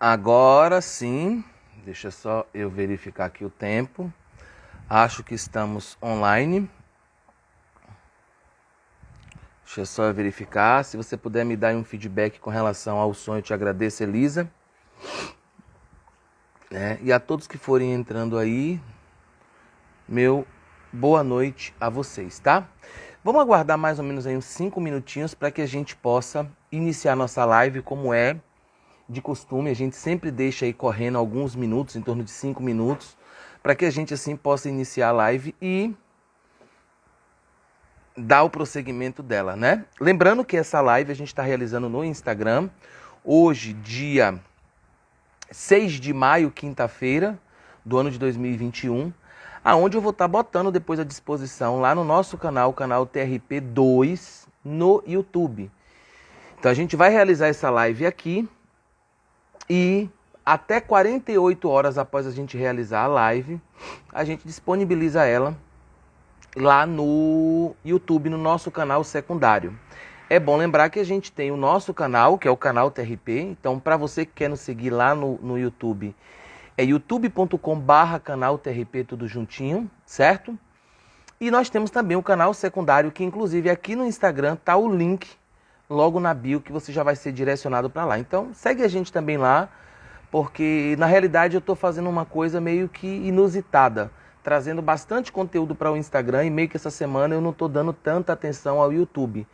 Agora sim, deixa só eu verificar aqui o tempo. Acho que estamos online. Deixa só eu verificar. Se você puder me dar um feedback com relação ao som, eu te agradeço, Elisa. E a todos que forem entrando aí, meu boa noite a vocês, tá? Vamos aguardar mais ou menos aí uns 5 minutinhos para que a gente possa iniciar nossa live como é de costume. A gente sempre deixa aí correndo alguns minutos, em torno de 5 minutos, para que a gente assim possa iniciar a live e dar o prosseguimento dela, né? Lembrando que essa live a gente está realizando no Instagram, hoje, dia 6 de maio, quinta-feira do ano de 2021, aonde eu vou estar botando depois à disposição lá no nosso canal, o canal TRP2, no YouTube. Então a gente vai realizar essa live aqui e até 48 horas após a gente realizar a live, a gente disponibiliza ela lá no YouTube, no nosso canal secundário. É bom lembrar que a gente tem o nosso canal, que é o canal TRP. Então, para você que quer nos seguir lá no YouTube, é youtube.com/canal TRP, tudo juntinho, certo? E nós temos também o canal secundário, que inclusive aqui no Instagram tá o link logo na bio, que você já vai ser direcionado para lá. Então, segue a gente também lá, porque na realidade eu estou fazendo uma coisa meio que inusitada, trazendo bastante conteúdo para o Instagram e meio que essa semana eu não estou dando tanta atenção ao YouTube.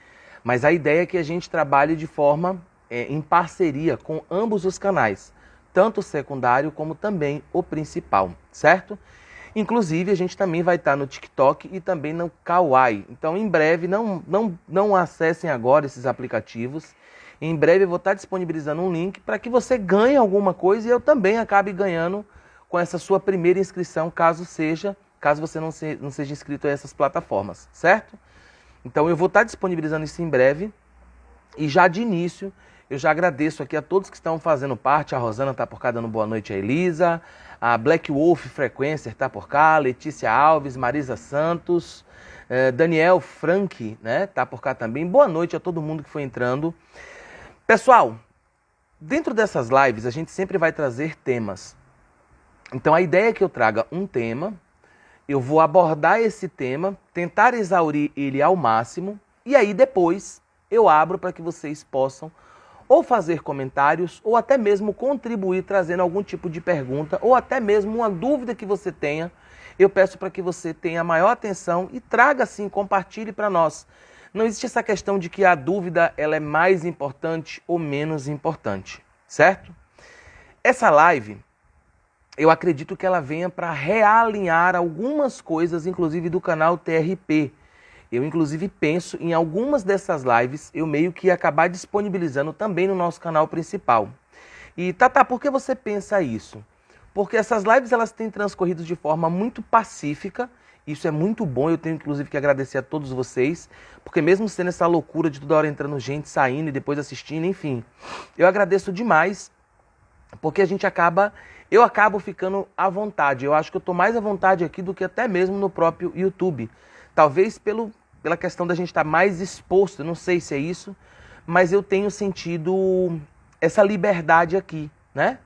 Mas a ideia é que a gente trabalhe de forma em parceria com ambos os canais, tanto o secundário como também o principal, certo? Inclusive, a gente também vai estar no TikTok e também no Kawaii. Então, em breve, não acessem agora esses aplicativos. Em breve, eu vou estar disponibilizando um link para que você ganhe alguma coisa e eu também acabe ganhando com essa sua primeira inscrição, caso você não seja inscrito a essas plataformas, certo? Então eu vou estar disponibilizando isso em breve e já de início eu já agradeço aqui a todos que estão fazendo parte. A Rosana está por cá dando boa noite, a Elisa, a Black Wolf Frequencer está por cá, Letícia Alves, Marisa Santos, Daniel Frank, né, está por cá também. Boa noite a todo mundo que foi entrando. Pessoal, dentro dessas lives a gente sempre vai trazer temas. Então a ideia é que eu traga um tema, eu vou abordar esse tema, tentar exaurir ele ao máximo, e aí depois eu abro para que vocês possam ou fazer comentários, ou até mesmo contribuir trazendo algum tipo de pergunta, ou até mesmo uma dúvida que você tenha. Eu peço para que você tenha maior atenção e traga sim, compartilhe para nós. Não existe essa questão de que a dúvida ela é mais importante ou menos importante, certo? Essa live, eu acredito que ela venha para realinhar algumas coisas, inclusive do canal TRP. Eu, inclusive, penso em algumas dessas lives, eu meio que ia acabar disponibilizando também no nosso canal principal. E, Tata, por que você pensa isso? Porque essas lives elas têm transcorrido de forma muito pacífica, isso é muito bom, eu tenho, inclusive, que agradecer a todos vocês, porque mesmo sendo essa loucura de toda hora entrando gente, saindo e depois assistindo, enfim, eu agradeço demais, porque eu acabo ficando à vontade. Eu acho que eu estou mais à vontade aqui do que até mesmo no próprio YouTube. Talvez pela questão da gente estar mais exposto, eu não sei se é isso, mas eu tenho sentido essa liberdade aqui, né?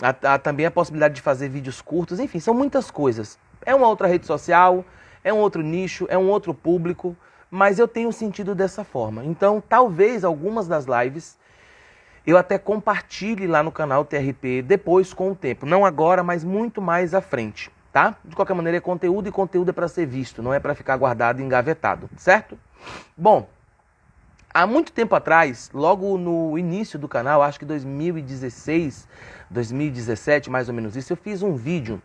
Há também a possibilidade de fazer vídeos curtos, enfim, são muitas coisas. É uma outra rede social, é um outro nicho, é um outro público, mas eu tenho sentido dessa forma. Então, talvez algumas das lives eu até compartilhe lá no canal TRP depois com o tempo. Não agora, mas muito mais à frente, tá? De qualquer maneira é conteúdo e conteúdo é para ser visto, não é para ficar guardado e engavetado, certo? Bom, há muito tempo atrás, logo no início do canal, acho que 2016, 2017, mais ou menos isso, eu fiz um vídeo,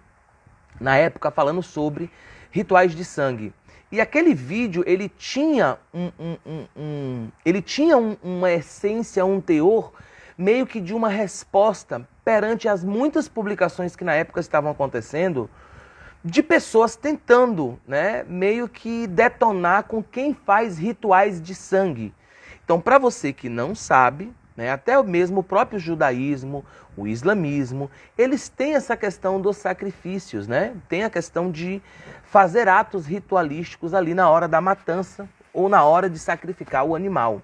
na época, falando sobre rituais de sangue. E aquele vídeo, ele tinha uma essência, um teor, meio que de uma resposta perante as muitas publicações que na época estavam acontecendo, de pessoas tentando, né, meio que detonar com quem faz rituais de sangue. Então, para você que não sabe, né, até mesmo o próprio judaísmo, o islamismo, eles têm essa questão dos sacrifícios, né? Tem a questão de fazer atos ritualísticos ali na hora da matança ou na hora de sacrificar o animal.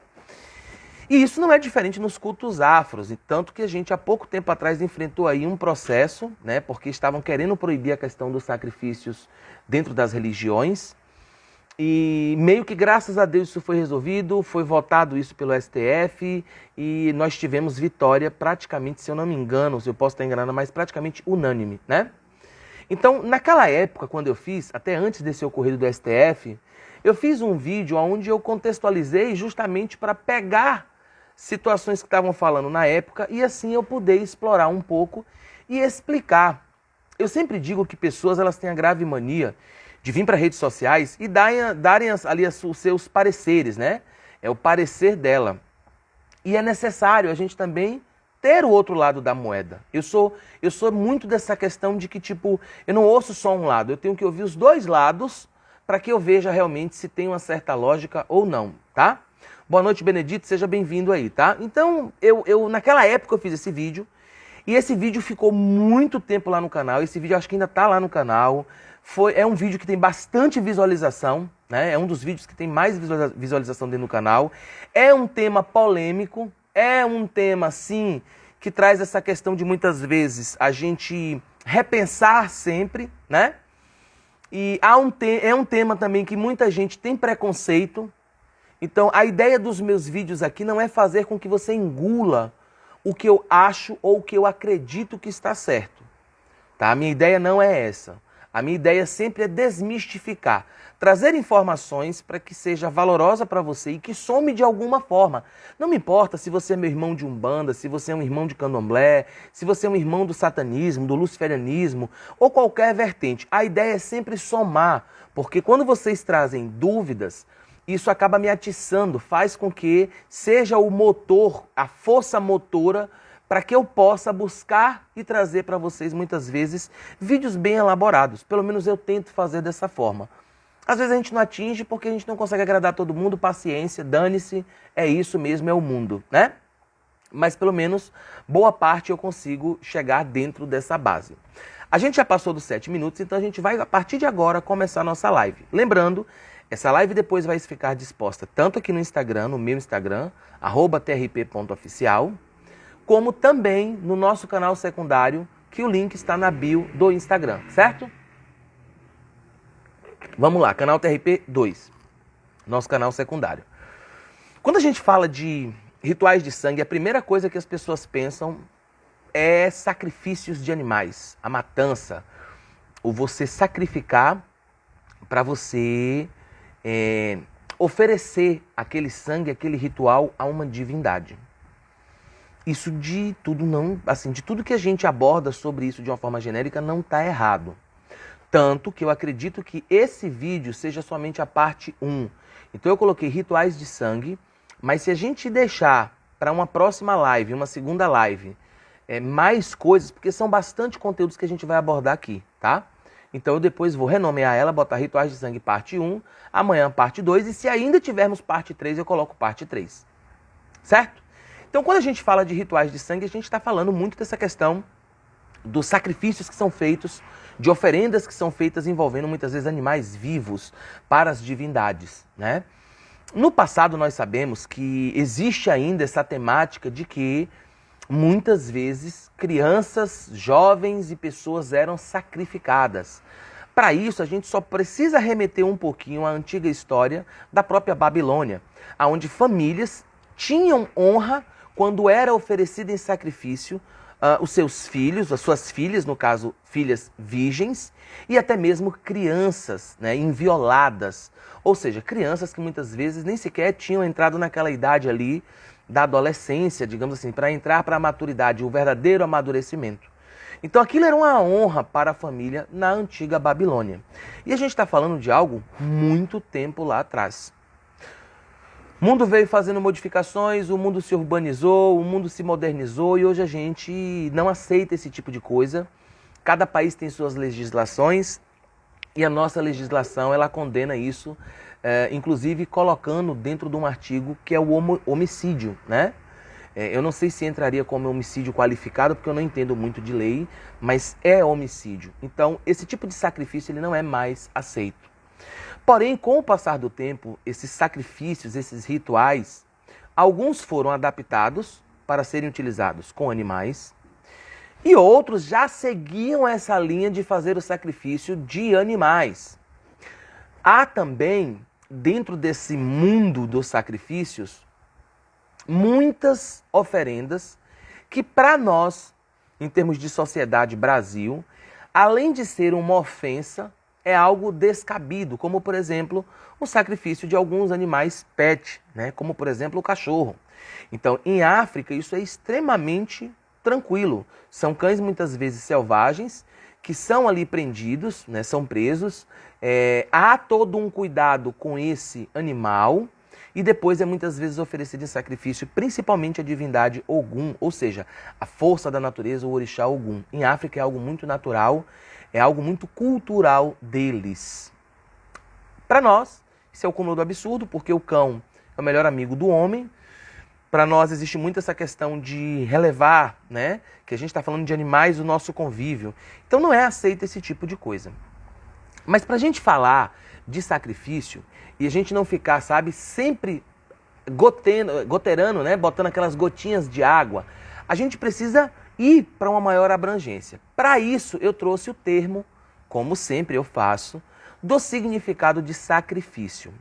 E isso não é diferente nos cultos afros, e tanto que a gente há pouco tempo atrás enfrentou aí um processo, né, porque estavam querendo proibir a questão dos sacrifícios dentro das religiões, e meio que graças a Deus isso foi resolvido, foi votado isso pelo STF, e nós tivemos vitória praticamente, se eu não me engano, se eu posso estar enganado, mas praticamente unânime, né? Então, naquela época, quando eu fiz, até antes desse ocorrido do STF, eu fiz um vídeo onde eu contextualizei justamente para pegar situações que estavam falando na época e assim eu puder explorar um pouco e explicar. Eu sempre digo que pessoas elas têm a grave mania de vir para redes sociais e darem ali os seus pareceres, né? É o parecer dela. E é necessário a gente também ter o outro lado da moeda. Eu sou muito dessa questão de que, tipo, eu não ouço só um lado, eu tenho que ouvir os dois lados para que eu veja realmente se tem uma certa lógica ou não, tá? Boa noite, Benedito, seja bem-vindo aí, tá? Então, eu naquela época eu fiz esse vídeo, e esse vídeo ficou muito tempo lá no canal, esse vídeo acho que ainda tá lá no canal, é um vídeo que tem bastante visualização, né? É um dos vídeos que tem mais visualização dentro do canal, é um tema polêmico, é um tema, sim, que traz essa questão de muitas vezes a gente repensar sempre, né? E é um tema também que muita gente tem preconceito. Então, a ideia dos meus vídeos aqui não é fazer com que você engula o que eu acho ou o que eu acredito que está certo. Tá? A minha ideia não é essa. A minha ideia sempre é desmistificar, trazer informações para que seja valorosa para você e que some de alguma forma. Não me importa se você é meu irmão de Umbanda, se você é um irmão de Candomblé, se você é um irmão do satanismo, do luciferianismo ou qualquer vertente. A ideia é sempre somar, porque quando vocês trazem dúvidas, isso acaba me atiçando, faz com que seja o motor, a força motora para que eu possa buscar e trazer para vocês, muitas vezes, vídeos bem elaborados. Pelo menos eu tento fazer dessa forma. Às vezes a gente não atinge porque a gente não consegue agradar todo mundo, paciência, dane-se, é isso mesmo, é o mundo, né? Mas pelo menos boa parte eu consigo chegar dentro dessa base. A gente já passou dos 7 minutos, então a gente vai, a partir de agora, começar a nossa live. Lembrando, essa live depois vai ficar disposta tanto aqui no Instagram, no meu Instagram, @trp.oficial, como também no nosso canal secundário, que o link está na bio do Instagram, certo? Vamos lá, canal TRP 2, nosso canal secundário. Quando a gente fala de rituais de sangue, a primeira coisa que as pessoas pensam é sacrifícios de animais, a matança, ou você sacrificar para você oferecer aquele sangue, aquele ritual a uma divindade. Isso de tudo não, assim, de tudo que a gente aborda sobre isso de uma forma genérica não está errado. Tanto que eu acredito que esse vídeo seja somente a parte 1. Então eu coloquei rituais de sangue, mas se a gente deixar para uma próxima live, uma segunda live, mais coisas, porque são bastante conteúdos que a gente vai abordar aqui, tá? Então eu depois vou renomear ela, botar rituais de sangue parte 1, amanhã parte 2, e se ainda tivermos parte 3, eu coloco parte 3. Certo? Então, quando a gente fala de rituais de sangue, a gente está falando muito dessa questão dos sacrifícios que são feitos, de oferendas que são feitas envolvendo muitas vezes animais vivos para as divindades, né? No passado, nós sabemos que existe ainda essa temática de que muitas vezes crianças, jovens e pessoas eram sacrificadas. Para isso, a gente só precisa remeter um pouquinho à antiga história da própria Babilônia, onde famílias tinham honra quando era oferecido em sacrifício os seus filhos, as suas filhas, no caso, filhas virgens, e até mesmo crianças, né, invioladas. Ou seja, crianças que muitas vezes nem sequer tinham entrado naquela idade ali da adolescência, digamos assim, para entrar para a maturidade, o verdadeiro amadurecimento. Então aquilo era uma honra para a família na antiga Babilônia. E a gente está falando de algo muito tempo lá atrás. O mundo veio fazendo modificações, o mundo se urbanizou, o mundo se modernizou e hoje a gente não aceita esse tipo de coisa. Cada país tem suas legislações e a nossa legislação ela condena isso, inclusive colocando dentro de um artigo que é o homicídio, né? Eu não sei se entraria como homicídio qualificado, porque eu não entendo muito de lei, mas é homicídio. Então, esse tipo de sacrifício ele não é mais aceito. Porém, com o passar do tempo, esses sacrifícios, esses rituais, Alguns foram adaptados para serem utilizados com animais e outros já seguiam essa linha de fazer o sacrifício de animais. Há também, dentro desse mundo dos sacrifícios, muitas oferendas que para nós, em termos de sociedade Brasil, além de ser uma ofensa, é algo descabido, como por exemplo, o sacrifício de alguns animais pet, né? Como por exemplo o cachorro. Então, em África, isso é extremamente tranquilo. São cães muitas vezes selvagens, que são ali prendidos, né? São presos. Há todo um cuidado com esse animal e depois é muitas vezes oferecido em sacrifício, principalmente a divindade Ogum, ou seja, a força da natureza, o orixá Ogum. Em África é algo muito natural, é algo muito cultural deles. Para nós, isso é o cúmulo do absurdo, porque o cão é o melhor amigo do homem. Para nós existe muito essa questão de relevar, né? Que a gente está falando de animais do nosso convívio. Então não é aceito esse tipo de coisa. Mas para a gente falar de sacrifício e a gente não ficar, sabe, sempre goteirando, né? Botando aquelas gotinhas de água, a gente precisa ir para uma maior abrangência. Para isso eu trouxe o termo, como sempre eu faço, do significado de sacrifício.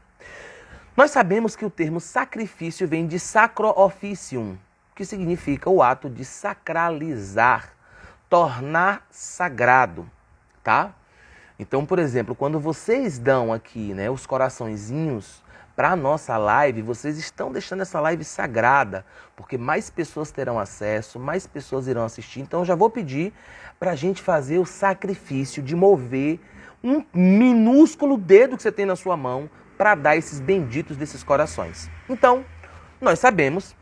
Nós sabemos que o termo sacrifício vem de sacro officium, que significa o ato de sacralizar, tornar sagrado, tá? Então, por exemplo, quando vocês dão aqui, né, os coraçõezinhos para a nossa live, vocês estão deixando essa live sagrada, porque mais pessoas terão acesso, mais pessoas irão assistir. Então, eu já vou pedir para a gente fazer o sacrifício de mover um minúsculo dedo que você tem na sua mão para dar esses benditos desses corações. Então, nós sabemos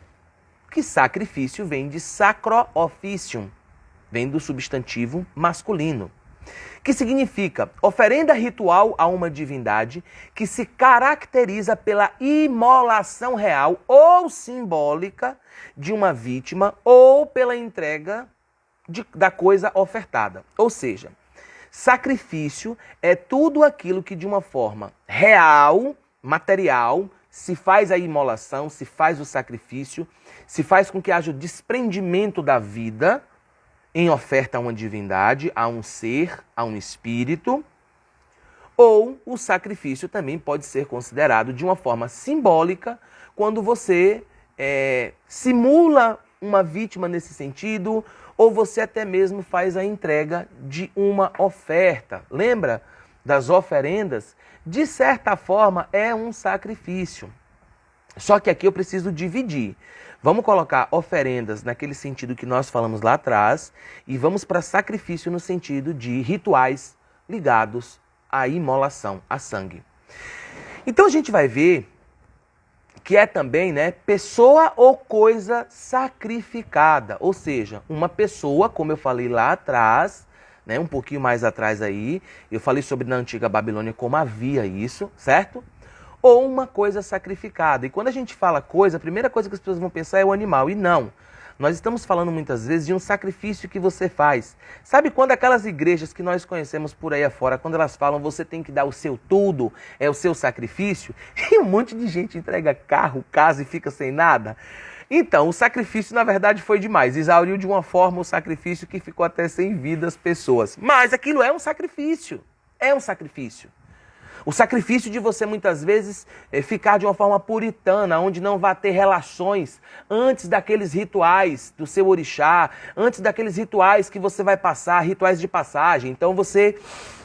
que sacrifício vem de sacro officium, vem do substantivo masculino, que significa oferenda ritual a uma divindade que se caracteriza pela imolação real ou simbólica de uma vítima ou pela entrega da coisa ofertada. Ou seja, sacrifício é tudo aquilo que de uma forma real, material, se faz a imolação, se faz o sacrifício, se faz com que haja o desprendimento da vida em oferta a uma divindade, a um ser, a um espírito. Ou o sacrifício também pode ser considerado de uma forma simbólica quando você simula uma vítima nesse sentido, ou você até mesmo faz a entrega de uma oferta. Lembra das oferendas? De certa forma, é um sacrifício. Só que aqui eu preciso dividir. Vamos colocar oferendas naquele sentido que nós falamos lá atrás e vamos para sacrifício no sentido de rituais ligados à imolação, a sangue. Então a gente vai ver que é também, né, pessoa ou coisa sacrificada. Ou seja, uma pessoa, como eu falei lá atrás, né, um pouquinho mais atrás aí, eu falei sobre na antiga Babilônia como havia isso, certo? Ou uma coisa sacrificada. E quando a gente fala coisa, a primeira coisa que as pessoas vão pensar é o animal. E não. Nós estamos falando muitas vezes de um sacrifício que você faz. Sabe quando aquelas igrejas que nós conhecemos por aí afora, quando elas falam você tem que dar o seu tudo, é o seu sacrifício, e um monte de gente entrega carro, casa e fica sem nada? Então, o sacrifício na verdade foi demais. Exauriu de uma forma o sacrifício que ficou até sem vida as pessoas. Mas aquilo é um sacrifício. É um sacrifício. O sacrifício de você, muitas vezes, ficar de uma forma puritana, onde não vai ter relações antes daqueles rituais do seu orixá, antes daqueles rituais que você vai passar, rituais de passagem. Então você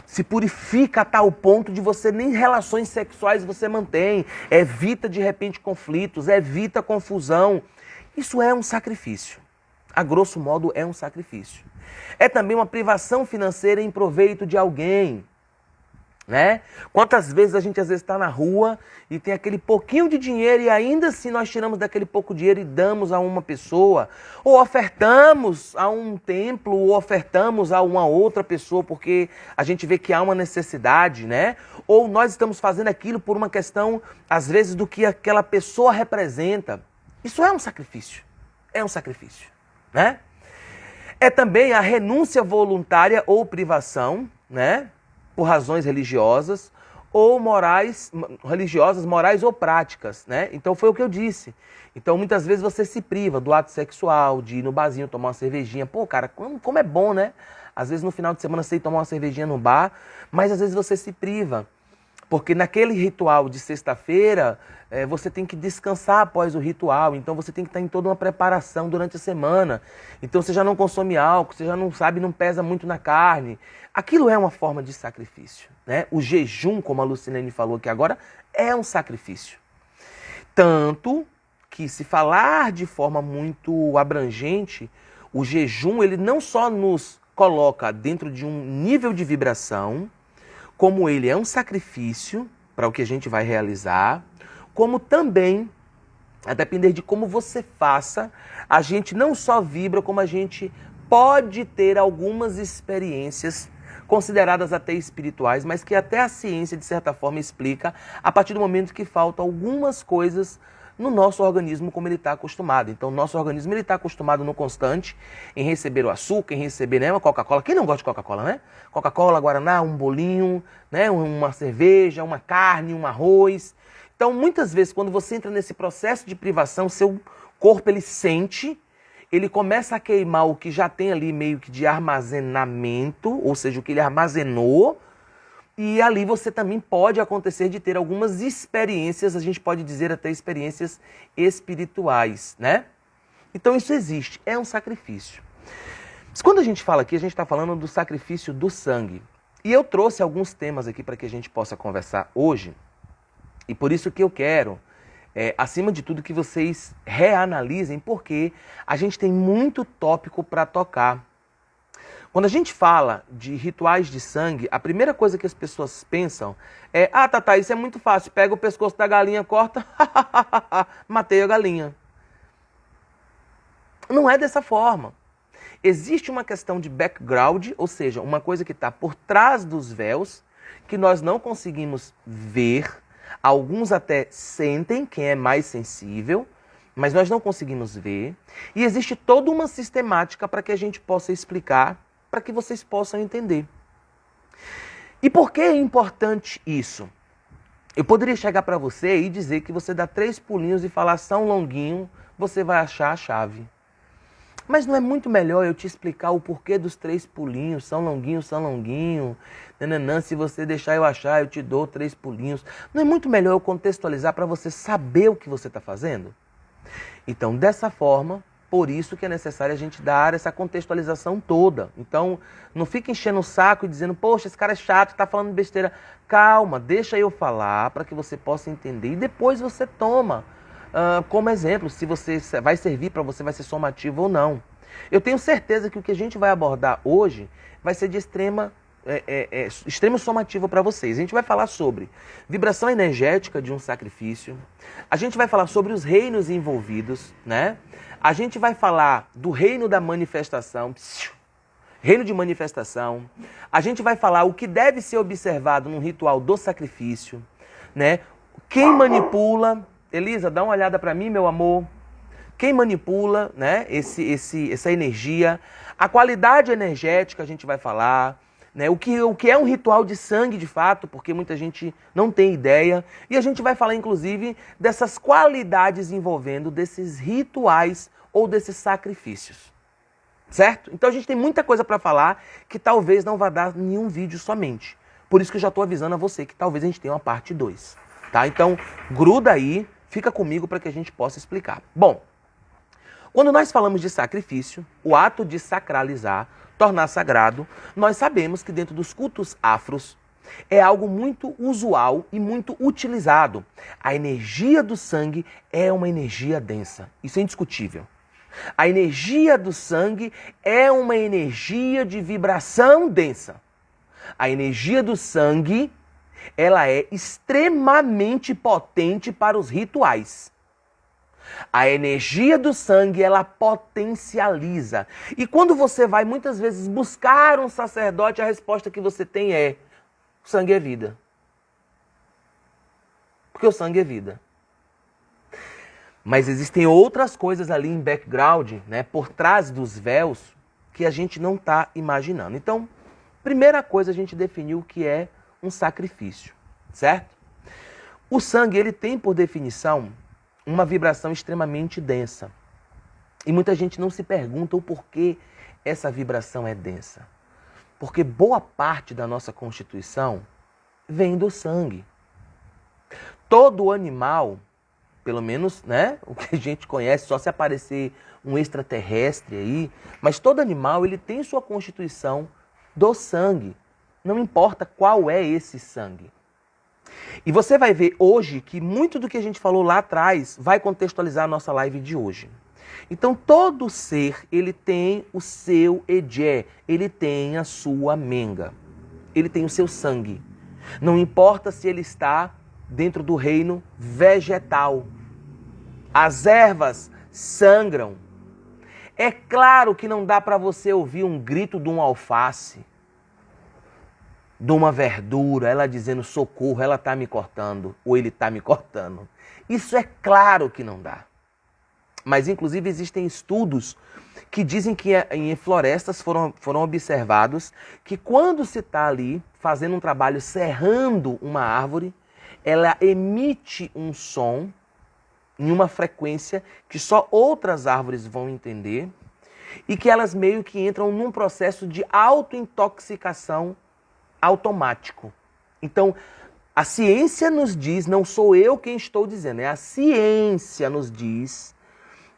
se purifica a tal ponto de você nem relações sexuais você mantém, evita de repente conflitos, evita confusão. Isso é um sacrifício. A grosso modo é um sacrifício. É também uma privação financeira em proveito de alguém. Né? Quantas vezes a gente às vezes está na rua e tem aquele pouquinho de dinheiro e ainda assim nós tiramos daquele pouco dinheiro e damos a uma pessoa, ou ofertamos a um templo, ou ofertamos a uma outra pessoa porque a gente vê que há uma necessidade, né? Ou nós estamos fazendo aquilo por uma questão, às vezes, do que aquela pessoa representa. Isso é um sacrifício. É um sacrifício, né? É também a renúncia voluntária ou privação, né? Por razões religiosas, ou morais, religiosas, morais ou práticas, né? Então foi o que eu disse. Então muitas vezes você se priva do ato sexual, de ir no barzinho tomar uma cervejinha. Pô, cara, como é bom, né? Às vezes no final de semana você ir tomar uma cervejinha no bar, mas às vezes você se priva. Porque naquele ritual de sexta-feira, você tem que descansar após o ritual. Então você tem que estar em toda uma preparação durante a semana. Então você já não consome álcool, você já não sabe, não pesa muito na carne. Aquilo é uma forma de sacrifício, né? O jejum, como a Lucilene falou aqui agora, é um sacrifício. Tanto que, se falar de forma muito abrangente, o jejum ele não só nos coloca dentro de um nível de vibração, como ele é um sacrifício para o que a gente vai realizar, como também, a depender de como você faça, a gente não só vibra, como a gente pode ter algumas experiências consideradas até espirituais, mas que até a ciência, de certa forma, explica a partir do momento que faltam algumas coisas no nosso organismo como ele está acostumado. Então, o nosso organismo está acostumado no constante em receber o açúcar, em receber, né, uma Coca-Cola. Quem não gosta de Coca-Cola, né? Coca-Cola, Guaraná, um bolinho, né, uma cerveja, uma carne, um arroz. Então, muitas vezes, quando você entra nesse processo de privação, seu corpo ele sente, ele começa a queimar o que já tem ali meio que de armazenamento, ou seja, o que ele armazenou. E ali você também pode acontecer de ter algumas experiências, a gente pode dizer até experiências espirituais, né? Então isso existe, é um sacrifício. Mas quando a gente fala aqui, a gente está falando do sacrifício do sangue. E eu trouxe alguns temas aqui para que a gente possa conversar hoje. E por isso que eu quero, acima de tudo, que vocês reanalisem, porque a gente tem muito tópico para tocar. Quando a gente fala de rituais de sangue, a primeira coisa que as pessoas pensam é: Tatá, isso é muito fácil, pega o pescoço da galinha, corta, matei a galinha. Não é dessa forma. Existe uma questão de background, ou seja, uma coisa que está por trás dos véus, que nós não conseguimos ver, alguns até sentem, quem é mais sensível, mas nós não conseguimos ver. E existe toda uma sistemática para que a gente possa explicar, para que vocês possam entender. E por que é importante isso? Eu poderia chegar para você e dizer que você dá 3 pulinhos e falar São Longuinho, você vai achar a chave. Mas não é muito melhor eu te explicar o porquê dos 3 pulinhos, São Longuinho, nananã, se você deixar eu achar, eu te dou 3 pulinhos. Não é muito melhor eu contextualizar para você saber o que você está fazendo? Então, dessa forma, por isso que é necessário a gente dar essa contextualização toda. Então, não fica enchendo o saco e dizendo: poxa, esse cara é chato, tá falando besteira. Calma, deixa eu falar para que você possa entender e depois você toma como exemplo se você vai servir para você, vai ser somativo ou não. Eu tenho certeza que o que a gente vai abordar hoje vai ser de extremo somativo para vocês. A gente vai falar sobre vibração energética de um sacrifício, a gente vai falar sobre os reinos envolvidos, né? A gente vai falar do reino da manifestação, reino de manifestação. A gente vai falar o que deve ser observado num ritual do sacrifício, né? Quem manipula, Elisa, dá uma olhada para mim, meu amor. Quem manipula, né, essa energia, a qualidade energética a gente vai falar, né, o que é um ritual de sangue de fato, porque muita gente não tem ideia. E a gente vai falar, inclusive, dessas qualidades envolvendo desses rituais ou desses sacrifícios. Certo? Então a gente tem muita coisa para falar que talvez não vá dar nenhum vídeo somente. Por isso que eu já estou avisando a você que talvez a gente tenha uma parte 2. Tá? Então gruda aí, fica comigo para que a gente possa explicar. Bom, quando nós falamos de sacrifício, o ato de sacralizar, tornar sagrado, nós sabemos que dentro dos cultos afros é algo muito usual e muito utilizado. A energia do sangue é uma energia densa. Isso é indiscutível. A energia do sangue é uma energia de vibração densa. A energia do sangue, ela é extremamente potente para os rituais. A energia do sangue, ela potencializa. E quando você vai muitas vezes buscar um sacerdote, a resposta que você tem é: o sangue é vida. Porque o sangue é vida. Mas existem outras coisas ali em background, né, por trás dos véus, que a gente não está imaginando. Então, primeira coisa, a gente definiu o que é um sacrifício, certo? O sangue, ele tem por definição uma vibração extremamente densa. E muita gente não se pergunta o porquê essa vibração é densa. Porque boa parte da nossa constituição vem do sangue. Todo animal, pelo menos, né, o que a gente conhece, só se aparecer um extraterrestre aí, mas todo animal, ele tem sua constituição do sangue. Não importa qual é esse sangue. E você vai ver hoje que muito do que a gente falou lá atrás vai contextualizar a nossa live de hoje. Então, todo ser, ele tem o seu Ejé, ele tem a sua menga, ele tem o seu sangue. Não importa se ele está dentro do reino vegetal. As ervas sangram. É claro que não dá para você ouvir um grito de um alface, de uma verdura, ela dizendo socorro, ela está me cortando, ou ele está me cortando. Isso é claro que não dá. Mas, inclusive, existem estudos que dizem que em florestas foram observados que quando se está ali fazendo um trabalho serrando uma árvore, ela emite um som em uma frequência que só outras árvores vão entender e que elas meio que entram num processo de autointoxicação automático. Então, a ciência nos diz, não sou eu quem estou dizendo, é a ciência nos diz,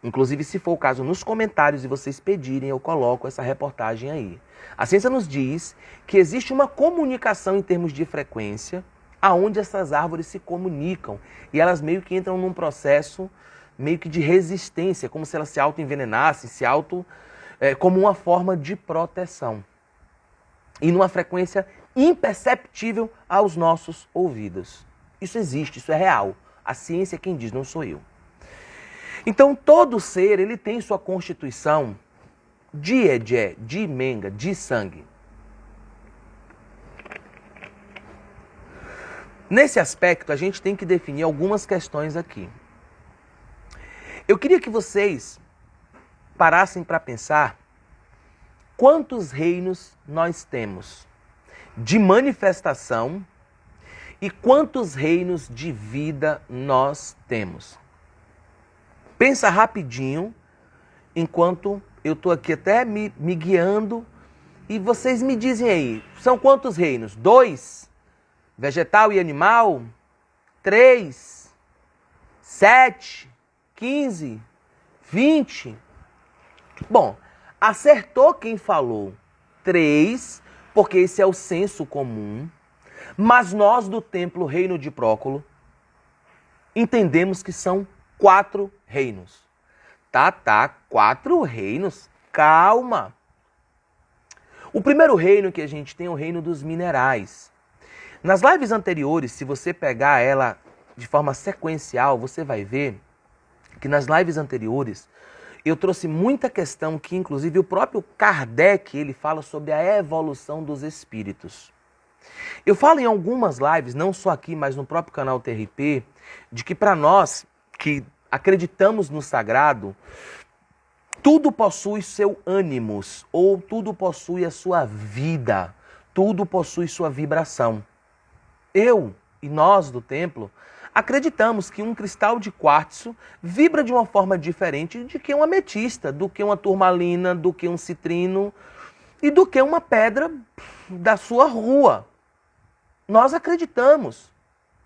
inclusive se for o caso nos comentários e vocês pedirem, eu coloco essa reportagem aí. A ciência nos diz que existe uma comunicação em termos de frequência aonde essas árvores se comunicam e elas meio que entram num processo meio que de resistência, como se elas se auto-envenenassem, como uma forma de proteção. E numa frequência imperceptível aos nossos ouvidos. Isso existe, isso é real. A ciência é quem diz, não sou eu. Então, todo ser, ele tem sua constituição de Ejé, de menga, de sangue. Nesse aspecto, a gente tem que definir algumas questões aqui. Eu queria que vocês parassem para pensar quantos reinos nós temos de manifestação e quantos reinos de vida nós temos. Pensa rapidinho, enquanto eu estou aqui até me guiando, e vocês me dizem aí, são quantos reinos? 2? Vegetal e animal? 3? 7? 15? 20? Bom, acertou quem falou 3, porque esse é o senso comum, mas nós do templo Reino de Próculo entendemos que são 4 reinos. Tá, 4 reinos? Calma! O primeiro reino que a gente tem é o reino dos minerais. Nas lives anteriores, se você pegar ela de forma sequencial, você vai ver que nas lives anteriores eu trouxe muita questão que, inclusive, o próprio Kardec ele fala sobre a evolução dos espíritos. Eu falo em algumas lives, não só aqui, mas no próprio canal TRP, de que para nós que acreditamos no sagrado, tudo possui seu ânimos, ou tudo possui a sua vida, tudo possui sua vibração. Eu e nós do templo acreditamos que um cristal de quartzo vibra de uma forma diferente de que uma ametista, do que uma turmalina, do que um citrino e do que uma pedra da sua rua. Nós acreditamos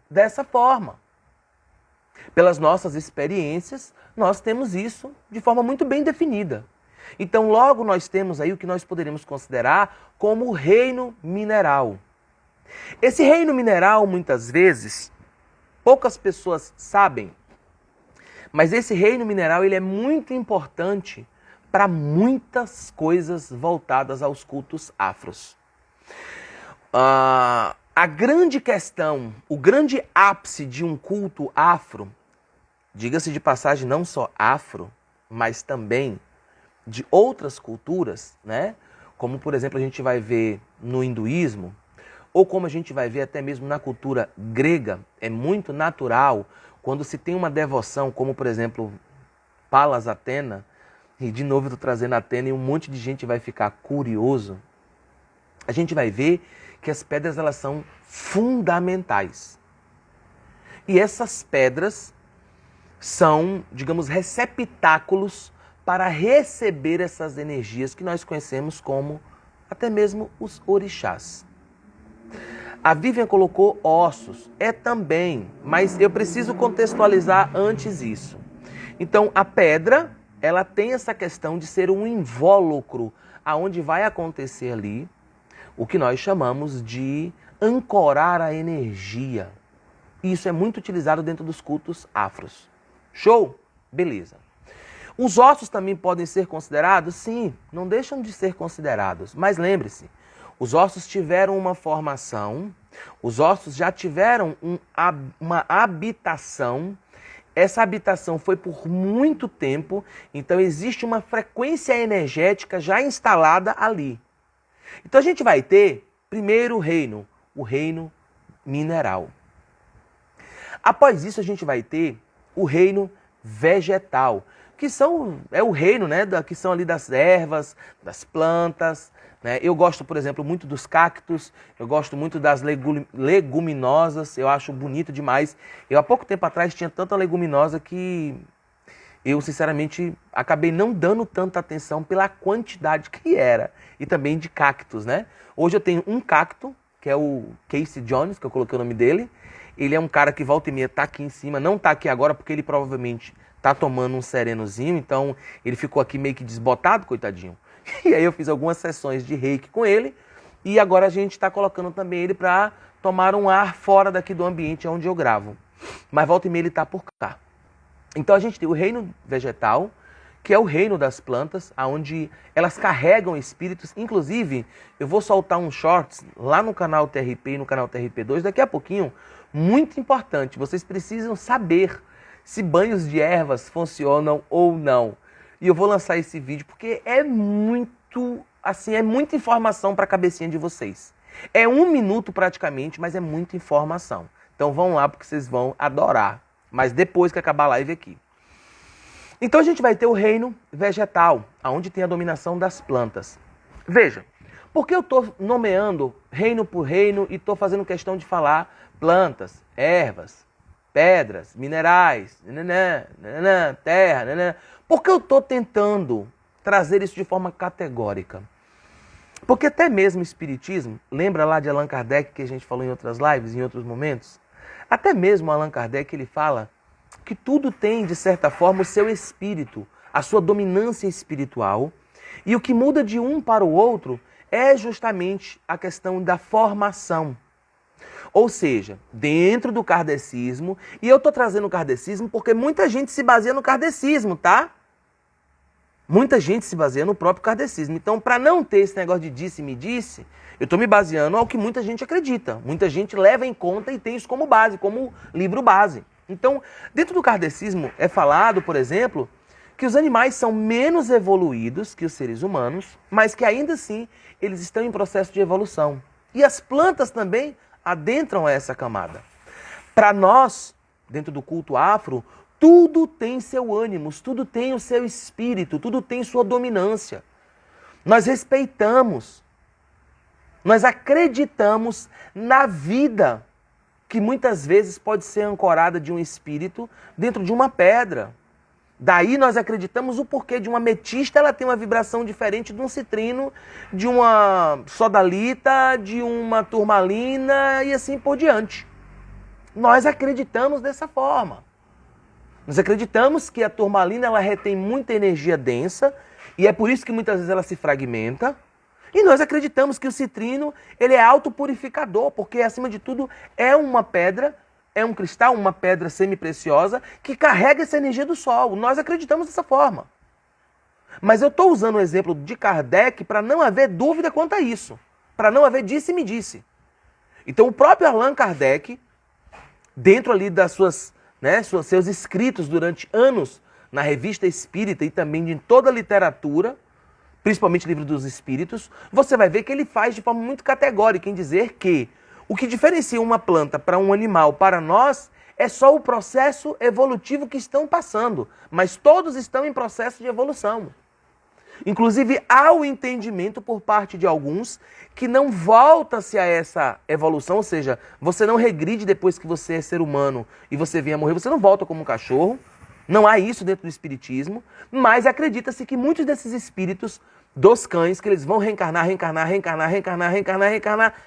dessa forma. Pelas nossas experiências, nós temos isso de forma muito bem definida. Então, logo nós temos aí o que nós poderíamos considerar como o reino mineral. Esse reino mineral, muitas vezes, poucas pessoas sabem, mas esse reino mineral ele é muito importante para muitas coisas voltadas aos cultos afros. A grande questão, o grande ápice de um culto afro, diga-se de passagem não só afro, mas também de outras culturas, né? Como, por exemplo, a gente vai ver no hinduísmo, ou como a gente vai ver até mesmo na cultura grega, é muito natural quando se tem uma devoção, como por exemplo, Palas Atena, e de novo eu estou trazendo Atena e um monte de gente vai ficar curioso, a gente vai ver que as pedras elas são fundamentais. E essas pedras são, digamos, receptáculos para receber essas energias que nós conhecemos como até mesmo os orixás. A Vivian colocou ossos. É também, mas eu preciso contextualizar antes isso. Então, a pedra, ela tem essa questão de ser um invólucro, aonde vai acontecer ali o que nós chamamos de ancorar a energia. Isso é muito utilizado dentro dos cultos afros. Show? Beleza. Os ossos também podem ser considerados? Sim, não deixam de ser considerados. Mas lembre-se, os ossos tiveram uma formação, os ossos já tiveram uma habitação. Essa habitação foi por muito tempo, então existe uma frequência energética já instalada ali. Então a gente vai ter, primeiro reino, o reino mineral. Após isso a gente vai ter o reino vegetal, que é o reino, né, que são ali das ervas, das plantas, né? Eu gosto, por exemplo, muito dos cactos, eu gosto muito das leguminosas, eu acho bonito demais. Eu há pouco tempo atrás tinha tanta leguminosa que eu, sinceramente, acabei não dando tanta atenção pela quantidade que era. E também de cactos, né? Hoje eu tenho um cacto, que é o Casey Jones, que eu coloquei o nome dele. Ele é um cara que volta e meia tá aqui em cima, não tá aqui agora porque ele provavelmente tá tomando um serenozinho, então ele ficou aqui meio que desbotado, coitadinho. E aí eu fiz algumas sessões de reiki com ele e agora a gente tá colocando também ele para tomar um ar fora daqui do ambiente onde eu gravo. Mas volta e meia ele tá por cá. Então a gente tem o reino vegetal, que é o reino das plantas, onde elas carregam espíritos. Inclusive, eu vou soltar um shorts lá no canal TRP e no canal TRP2 daqui a pouquinho, muito importante. Vocês precisam saber se banhos de ervas funcionam ou não. E eu vou lançar esse vídeo porque é muito, assim, é muita informação para a cabecinha de vocês. É 1 minuto praticamente, mas é muita informação. Então vão lá porque vocês vão adorar. Mas depois que acabar a live aqui. Então a gente vai ter o reino vegetal, onde tem a dominação das plantas. Veja, por que eu estou nomeando reino por reino e estou fazendo questão de falar plantas, ervas, pedras, minerais, terra, por que eu estou tentando trazer isso de forma categórica? Porque até mesmo o Espiritismo, lembra lá de Allan Kardec que a gente falou em outras lives, em outros momentos? Até mesmo Allan Kardec, ele fala que tudo tem, de certa forma, o seu espírito, a sua dominância espiritual. E o que muda de um para o outro é justamente a questão da formação. Ou seja, dentro do kardecismo, e eu estou trazendo o kardecismo porque muita gente se baseia no kardecismo, tá? Muita gente se baseia no próprio kardecismo. Então, para não ter esse negócio de disse e me disse, eu estou me baseando ao que muita gente acredita. Muita gente leva em conta e tem isso como base, como livro base. Então, dentro do kardecismo é falado, por exemplo, que os animais são menos evoluídos que os seres humanos, mas que ainda assim eles estão em processo de evolução. E as plantas também adentram essa camada. Para nós, dentro do culto afro, tudo tem seu ânimos, tudo tem o seu espírito, tudo tem sua dominância. Nós respeitamos, nós acreditamos na vida, que muitas vezes pode ser ancorada de um espírito dentro de uma pedra. Daí nós acreditamos o porquê de uma ametista, ela tem uma vibração diferente de um citrino, de uma sodalita, de uma turmalina e assim por diante. Nós acreditamos dessa forma. Nós acreditamos que a turmalina ela retém muita energia densa e é por isso que muitas vezes ela se fragmenta. E nós acreditamos que o citrino ele é autopurificador, porque acima de tudo é uma pedra, é um cristal, uma pedra semi-preciosa que carrega essa energia do sol. Nós acreditamos dessa forma. Mas eu estou usando o exemplo de Kardec para não haver dúvida quanto a isso. Para não haver disse e me disse. Então o próprio Allan Kardec, dentro ali das seus escritos durante anos na Revista Espírita e também de toda a literatura, principalmente Livro dos Espíritos, você vai ver que ele faz de forma muito categórica em dizer que o que diferencia uma planta para um animal para nós é só o processo evolutivo que estão passando, mas todos estão em processo de evolução. Inclusive, há o entendimento por parte de alguns que não volta-se a essa evolução, ou seja, você não regride depois que você é ser humano e você vem a morrer, você não volta como um cachorro. Não há isso dentro do espiritismo, mas acredita-se que muitos desses espíritos dos cães, que eles vão reencarnar,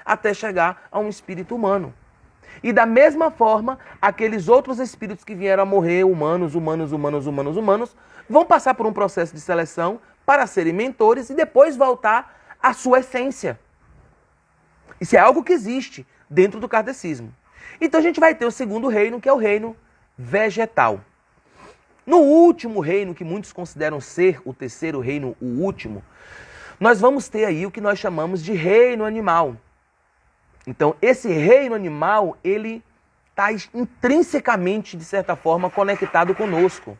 até chegar a um espírito humano. E da mesma forma, aqueles outros espíritos que vieram a morrer, humanos, vão passar por um processo de seleção para serem mentores e depois voltar à sua essência. Isso é algo que existe dentro do kardecismo. Então a gente vai ter o segundo reino, que é o reino vegetal. No último reino, que muitos consideram ser o terceiro reino, o último, nós vamos ter aí o que nós chamamos de reino animal. Então, esse reino animal, ele está intrinsecamente, de certa forma, conectado conosco.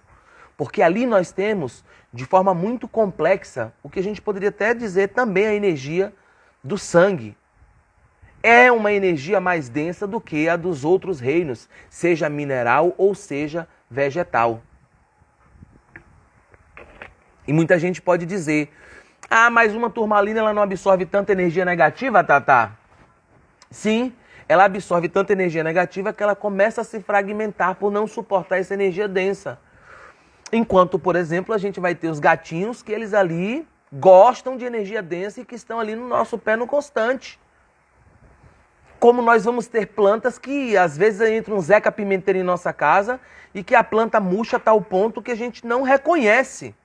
Porque ali nós temos, de forma muito complexa, o que a gente poderia até dizer também a energia do sangue. É uma energia mais densa do que a dos outros reinos, seja mineral ou seja vegetal. E muita gente pode dizer, mas uma turmalina ela não absorve tanta energia negativa, Tatá? Sim, ela absorve tanta energia negativa que ela começa a se fragmentar por não suportar essa energia densa. Enquanto, por exemplo, a gente vai ter os gatinhos que eles ali gostam de energia densa e que estão ali no nosso pé no constante. Como nós vamos ter plantas que às vezes entra um Zeca Pimenteiro em nossa casa e que a planta murcha a tal ponto que a gente não reconhece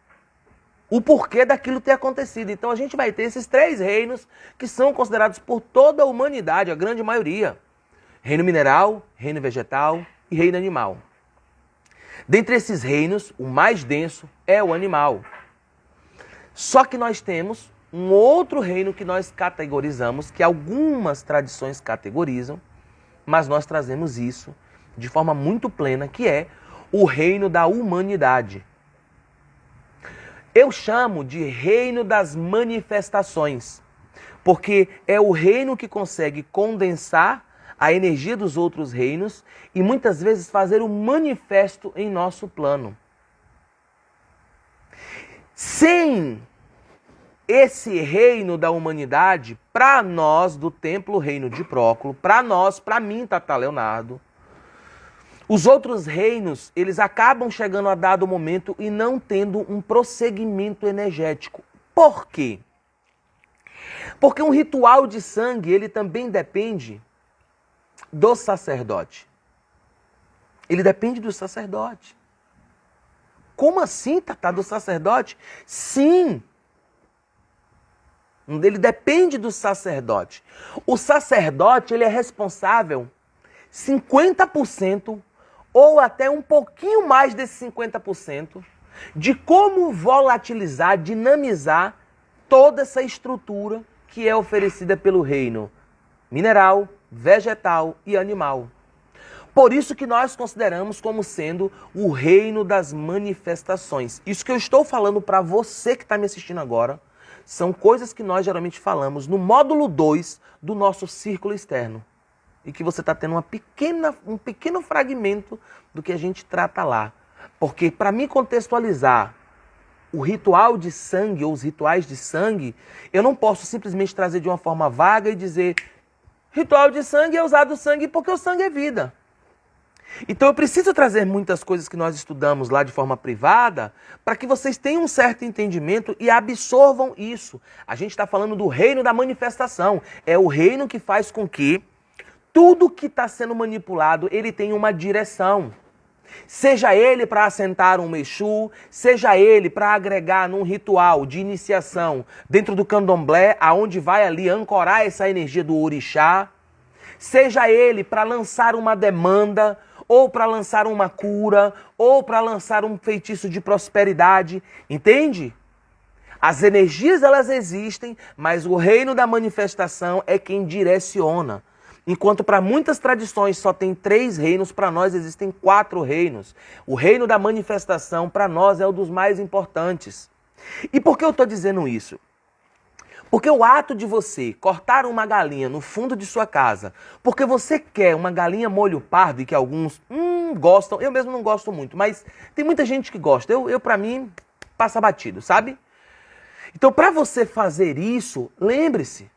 o porquê daquilo ter acontecido. Então a gente vai ter esses três reinos que são considerados por toda a humanidade, a grande maioria. Reino mineral, reino vegetal e reino animal. Dentre esses reinos, o mais denso é o animal. Só que nós temos um outro reino que nós categorizamos, que algumas tradições categorizam, mas nós trazemos isso de forma muito plena, que é o reino da humanidade. Eu chamo de reino das manifestações, porque é o reino que consegue condensar a energia dos outros reinos e muitas vezes fazer o manifesto em nosso plano. Sem esse reino da humanidade, para nós do Templo Reino de Próculo, para nós, para mim, Tata Leonardo, os outros reinos, eles acabam chegando a dado momento e não tendo um prosseguimento energético. Por quê? Porque um ritual de sangue, ele também depende do sacerdote. Ele depende do sacerdote. Como assim, Tata, do sacerdote? Sim! Ele depende do sacerdote. O sacerdote, ele é responsável 50% ou até um pouquinho mais desse 50% de como volatilizar, dinamizar toda essa estrutura que é oferecida pelo reino mineral, vegetal e animal. Por isso que nós consideramos como sendo o reino das manifestações. Isso que eu estou falando para você que está me assistindo agora, são coisas que nós geralmente falamos no módulo 2 do nosso círculo externo. E que você está tendo um pequeno fragmento do que a gente trata lá. Porque para mim contextualizar o ritual de sangue ou os rituais de sangue, eu não posso simplesmente trazer de uma forma vaga e dizer ritual de sangue é usado sangue porque o sangue é vida. Então eu preciso trazer muitas coisas que nós estudamos lá de forma privada para que vocês tenham um certo entendimento e absorvam isso. A gente está falando do reino da manifestação. É o reino que faz com que tudo que está sendo manipulado, ele tem uma direção. Seja ele para assentar um Exu, seja ele para agregar num ritual de iniciação dentro do candomblé, aonde vai ali ancorar essa energia do orixá, seja ele para lançar uma demanda, ou para lançar uma cura, ou para lançar um feitiço de prosperidade, entende? As energias elas existem, mas o reino da manifestação é quem direciona. Enquanto para muitas tradições só tem 3 reinos, para nós existem 4 reinos. O reino da manifestação, para nós, é um dos mais importantes. E por que eu estou dizendo isso? Porque o ato de você cortar uma galinha no fundo de sua casa, porque você quer uma galinha molho pardo, e que alguns gostam, eu mesmo não gosto muito, mas tem muita gente que gosta. Eu para mim, passa batido, sabe? Então, para você fazer isso, lembre-se,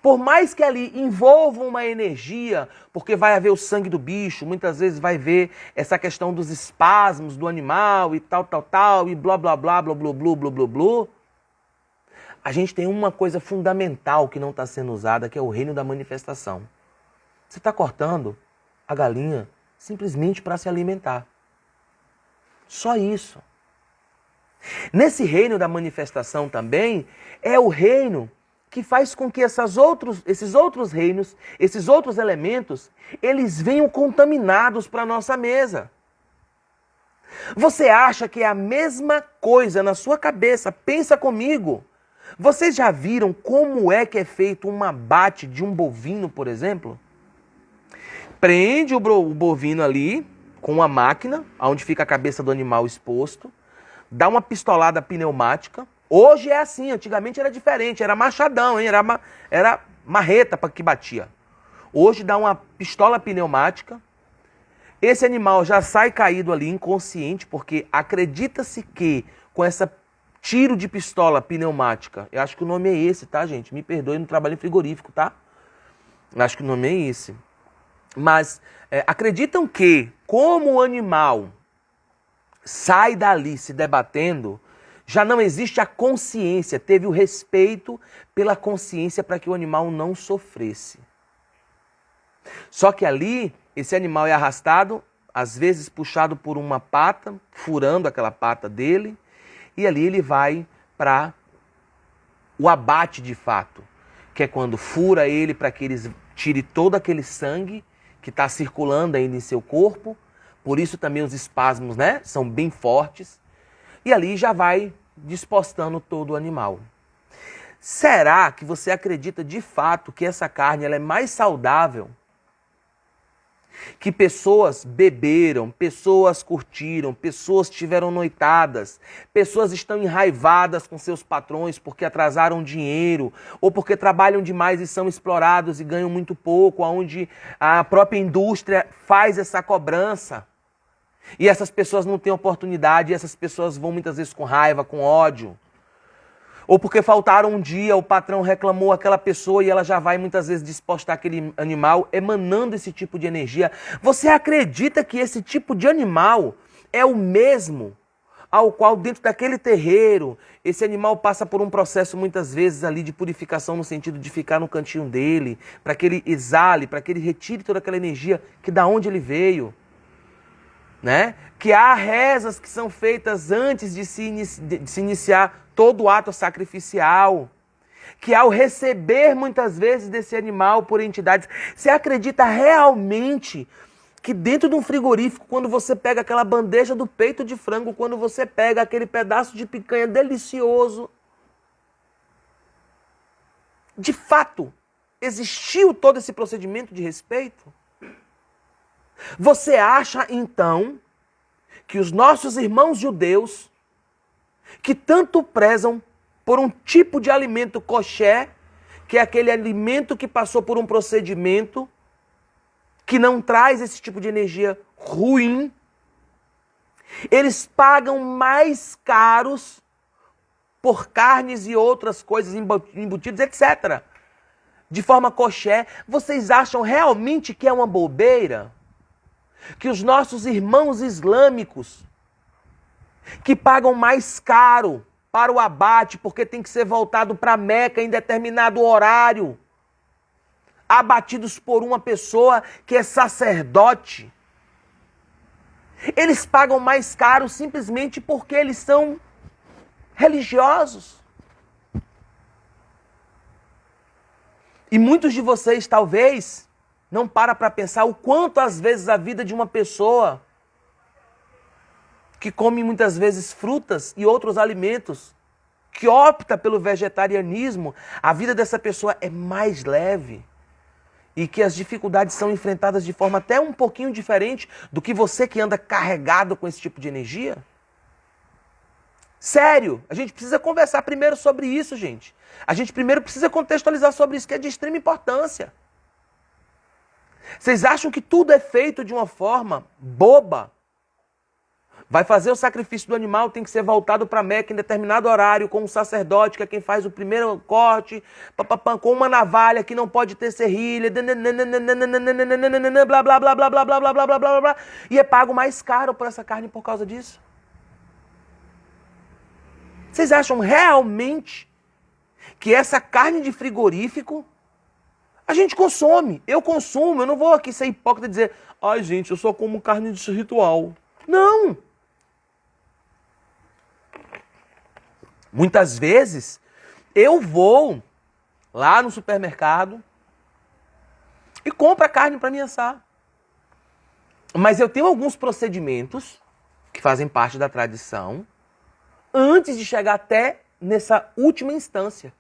por mais que ali envolva uma energia, porque vai haver o sangue do bicho, muitas vezes vai ver essa questão dos espasmos do animal e tal, e blá, blá, blá, blá, blá, blá, blá, blá, blá. A gente tem uma coisa fundamental que não está sendo usada, que é o reino da manifestação. Você está cortando a galinha simplesmente para se alimentar. Só isso. Nesse reino da manifestação também, é o reino que faz com que esses outros reinos, esses outros elementos, eles venham contaminados para a nossa mesa. Você acha que é a mesma coisa na sua cabeça? Pensa comigo. Vocês já viram como é que é feito um abate de um bovino, por exemplo? Prende o bovino ali com uma máquina, onde fica a cabeça do animal exposto, dá uma pistolada pneumática. Hoje é assim, antigamente era diferente, era machadão, hein? Era marreta para que batia. Hoje dá uma pistola pneumática, esse animal já sai caído ali inconsciente, porque acredita-se que com essa tiro de pistola pneumática, eu acho que o nome é esse, tá, gente? Me perdoe, no trabalho em frigorífico, tá? Eu acho que o nome é esse. Mas acreditam que, como o animal sai dali se debatendo, já não existe a consciência, teve o respeito pela consciência para que o animal não sofresse. Só que ali, esse animal é arrastado, às vezes puxado por uma pata, furando aquela pata dele, e ali ele vai para o abate de fato, que é quando fura ele para que ele tire todo aquele sangue que está circulando ainda em seu corpo, por isso também os espasmos, né, são bem fortes, e ali já vai despostando todo o animal. Será que você acredita de fato que essa carne ela é mais saudável? Que pessoas beberam, pessoas curtiram, pessoas tiveram noitadas, pessoas estão enraivadas com seus patrões porque atrasaram dinheiro, ou porque trabalham demais e são explorados e ganham muito pouco, onde a própria indústria faz essa cobrança. E essas pessoas não têm oportunidade, e essas pessoas vão muitas vezes com raiva, com ódio. Ou porque faltaram um dia, o patrão reclamou aquela pessoa e ela já vai muitas vezes despostar aquele animal, emanando esse tipo de energia. Você acredita que esse tipo de animal é o mesmo ao qual dentro daquele terreiro, esse animal passa por um processo muitas vezes ali de purificação no sentido de ficar no cantinho dele, para que ele exale, para que ele retire toda aquela energia que da onde ele veio? Né? Que há rezas que são feitas antes de se iniciar todo o ato sacrificial, que ao receber muitas vezes desse animal por entidades, você acredita realmente que dentro de um frigorífico, quando você pega aquela bandeja do peito de frango, quando você pega aquele pedaço de picanha delicioso, de fato, existiu todo esse procedimento de respeito? Você acha, então, que os nossos irmãos judeus, que tanto prezam por um tipo de alimento kosher, que é aquele alimento que passou por um procedimento que não traz esse tipo de energia ruim, eles pagam mais caros por carnes e outras coisas embutidas, etc. De forma kosher, vocês acham realmente que é uma bobeira? Que os nossos irmãos islâmicos, que pagam mais caro para o abate, porque tem que ser voltado para Meca em determinado horário, abatidos por uma pessoa que é sacerdote, eles pagam mais caro simplesmente porque eles são religiosos. E muitos de vocês talvez não para pensar o quanto às vezes a vida de uma pessoa que come muitas vezes frutas e outros alimentos, que opta pelo vegetarianismo, a vida dessa pessoa é mais leve. E que as dificuldades são enfrentadas de forma até um pouquinho diferente do que você que anda carregado com esse tipo de energia. Sério, a gente precisa conversar primeiro sobre isso, gente. A gente primeiro precisa contextualizar sobre isso, que é de extrema importância. Vocês acham que tudo é feito de uma forma boba? Vai fazer o sacrifício do animal, tem que ser voltado para Meca em determinado horário, com um sacerdote, que é quem faz o primeiro corte, com uma navalha que não pode ter serrilha, blá, blá, blá, blá, blá, blá, blá, blá, blá, blá, blá, e é pago mais caro por essa carne por causa disso. Vocês acham realmente que essa carne de frigorífico a gente consome? Eu consumo, eu não vou aqui ser hipócrita e dizer, ai gente, eu só como carne de ritual. Não! Muitas vezes eu vou lá no supermercado e compro a carne para me assar. Mas eu tenho alguns procedimentos que fazem parte da tradição antes de chegar até nessa última instância.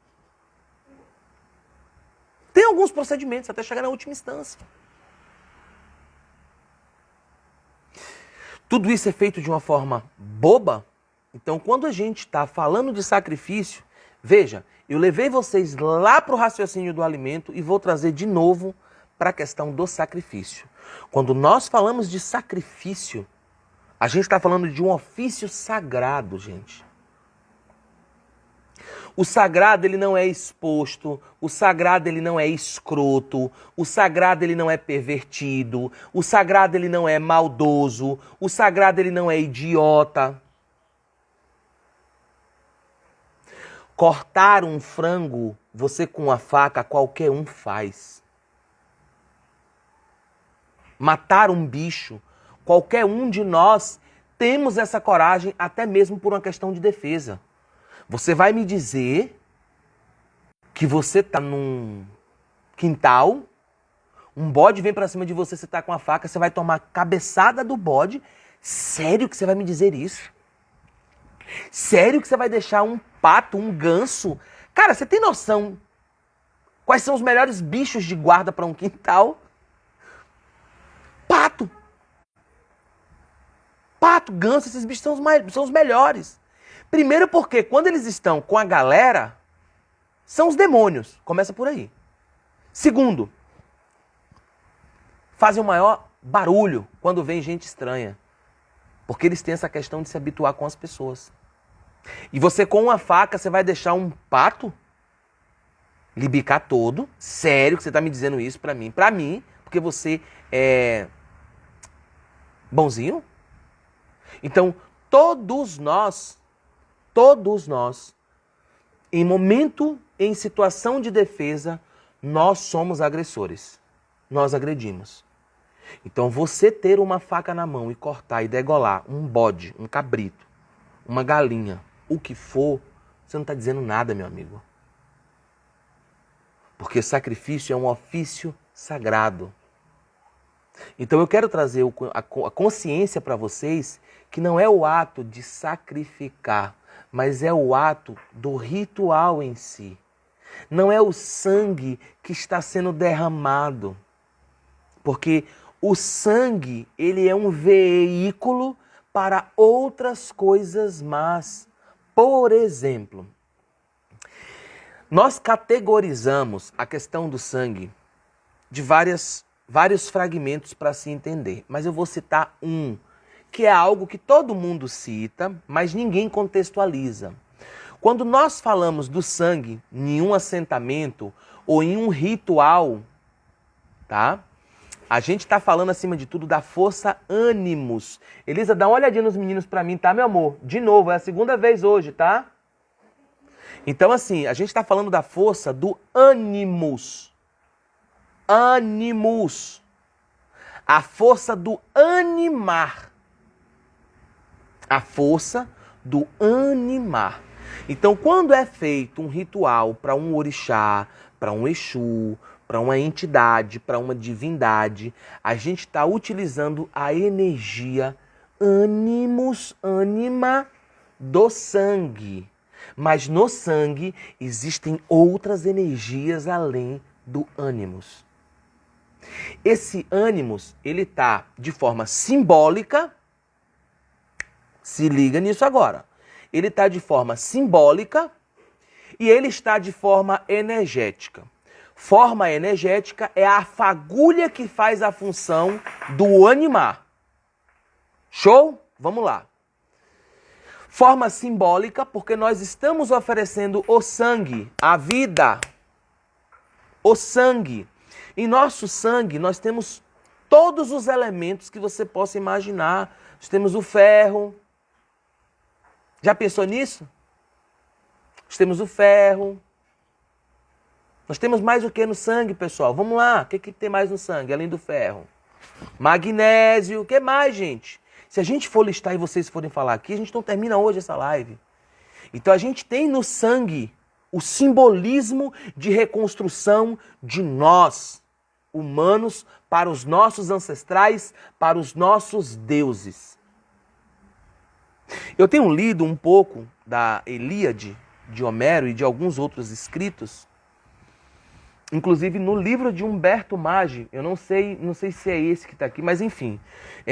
Tem alguns procedimentos até chegar na última instância. Tudo isso é feito de uma forma boba. Então, quando a gente está falando de sacrifício, veja, eu levei vocês lá para o raciocínio do alimento e vou trazer de novo para a questão do sacrifício. Quando nós falamos de sacrifício, a gente está falando de um ofício sagrado, gente. O sagrado, ele não é exposto, o sagrado, ele não é escroto, o sagrado, ele não é pervertido, o sagrado, ele não é maldoso, o sagrado, ele não é idiota. Cortar um frango, você com a faca, qualquer um faz. Matar um bicho, qualquer um de nós temos essa coragem, até mesmo por uma questão de defesa. Você vai me dizer que você tá num quintal, um bode vem pra cima de você, você tá com a faca, você vai tomar a cabeçada do bode? Sério que você vai me dizer isso? Sério que você vai deixar um pato, um ganso? Cara, você tem noção quais são os melhores bichos de guarda para um quintal? Pato. Pato, ganso, esses bichos são os melhores. Primeiro porque quando eles estão com a galera, são os demônios. Começa por aí. Segundo, fazem o maior barulho quando vem gente estranha. Porque eles têm essa questão de se habituar com as pessoas. E você com uma faca, você vai deixar um pato lhe bicar todo? Sério que você está me dizendo isso pra mim? Pra mim, porque você é bonzinho? Então, todos nós, em momento, em situação de defesa, nós somos agressores. Nós agredimos. Então, você ter uma faca na mão e cortar e degolar um bode, um cabrito, uma galinha, o que for, você não está dizendo nada, meu amigo. Porque sacrifício é um ofício sagrado. Então eu quero trazer a consciência para vocês que não é o ato de sacrificar, mas é o ato do ritual em si. Não é o sangue que está sendo derramado. Porque o sangue, ele é um veículo para outras coisas más. Por exemplo, nós categorizamos a questão do sangue de vários fragmentos para se entender. Mas eu vou citar um, que é algo que todo mundo cita, mas ninguém contextualiza. Quando nós falamos do sangue em um assentamento ou em um ritual, tá? A gente está falando, acima de tudo, da força ânimos. Elisa, dá uma olhadinha nos meninos para mim, tá, meu amor? De novo, é a segunda vez hoje, tá? Então, assim, a gente está falando da força do ânimos. Ânimos. A força do animar. A força do animar. Então, quando é feito um ritual para um orixá, para um exu, para uma entidade, para uma divindade, a gente está utilizando a energia ânimos, ânima do sangue. Mas no sangue existem outras energias além do ânimos. Esse ânimos, ele está de forma simbólica, se liga nisso agora, ele está de forma simbólica e ele está de forma energética. Forma energética é a fagulha que faz a função do animar. Show? Vamos lá. Forma simbólica, porque nós estamos oferecendo o sangue, a vida. O sangue. Em nosso sangue, nós temos todos os elementos que você possa imaginar. Nós temos o ferro. Já pensou nisso? Nós temos o ferro. Nós temos mais o que no sangue, pessoal? Vamos lá. O que tem mais no sangue, além do ferro? Magnésio. O que mais, gente? Se a gente for listar e vocês forem falar aqui, a gente não termina hoje essa live. Então a gente tem no sangue o simbolismo de reconstrução de nós, humanos, para os nossos ancestrais, para os nossos deuses. Eu tenho lido um pouco da Ilíade de Homero e de alguns outros escritos, inclusive no livro de Humberto Maggi. Eu não sei se é esse que está aqui, mas enfim.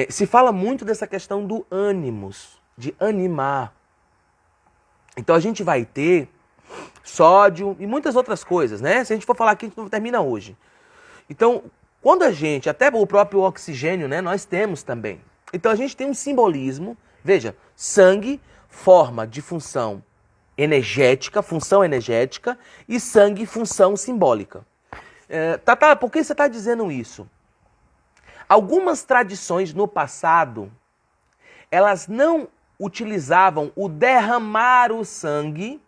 Se fala muito dessa questão do ânimos, de animar. Então a gente vai ter sódio e muitas outras coisas, né? Se a gente for falar aqui, a gente não termina hoje. Então, quando a gente, até o próprio oxigênio, né, nós temos também. Então a gente tem um simbolismo, veja, sangue, forma de função energética, e sangue, função simbólica. Tata, por que você está dizendo isso? Algumas tradições no passado, elas não utilizavam o derramar o sangue.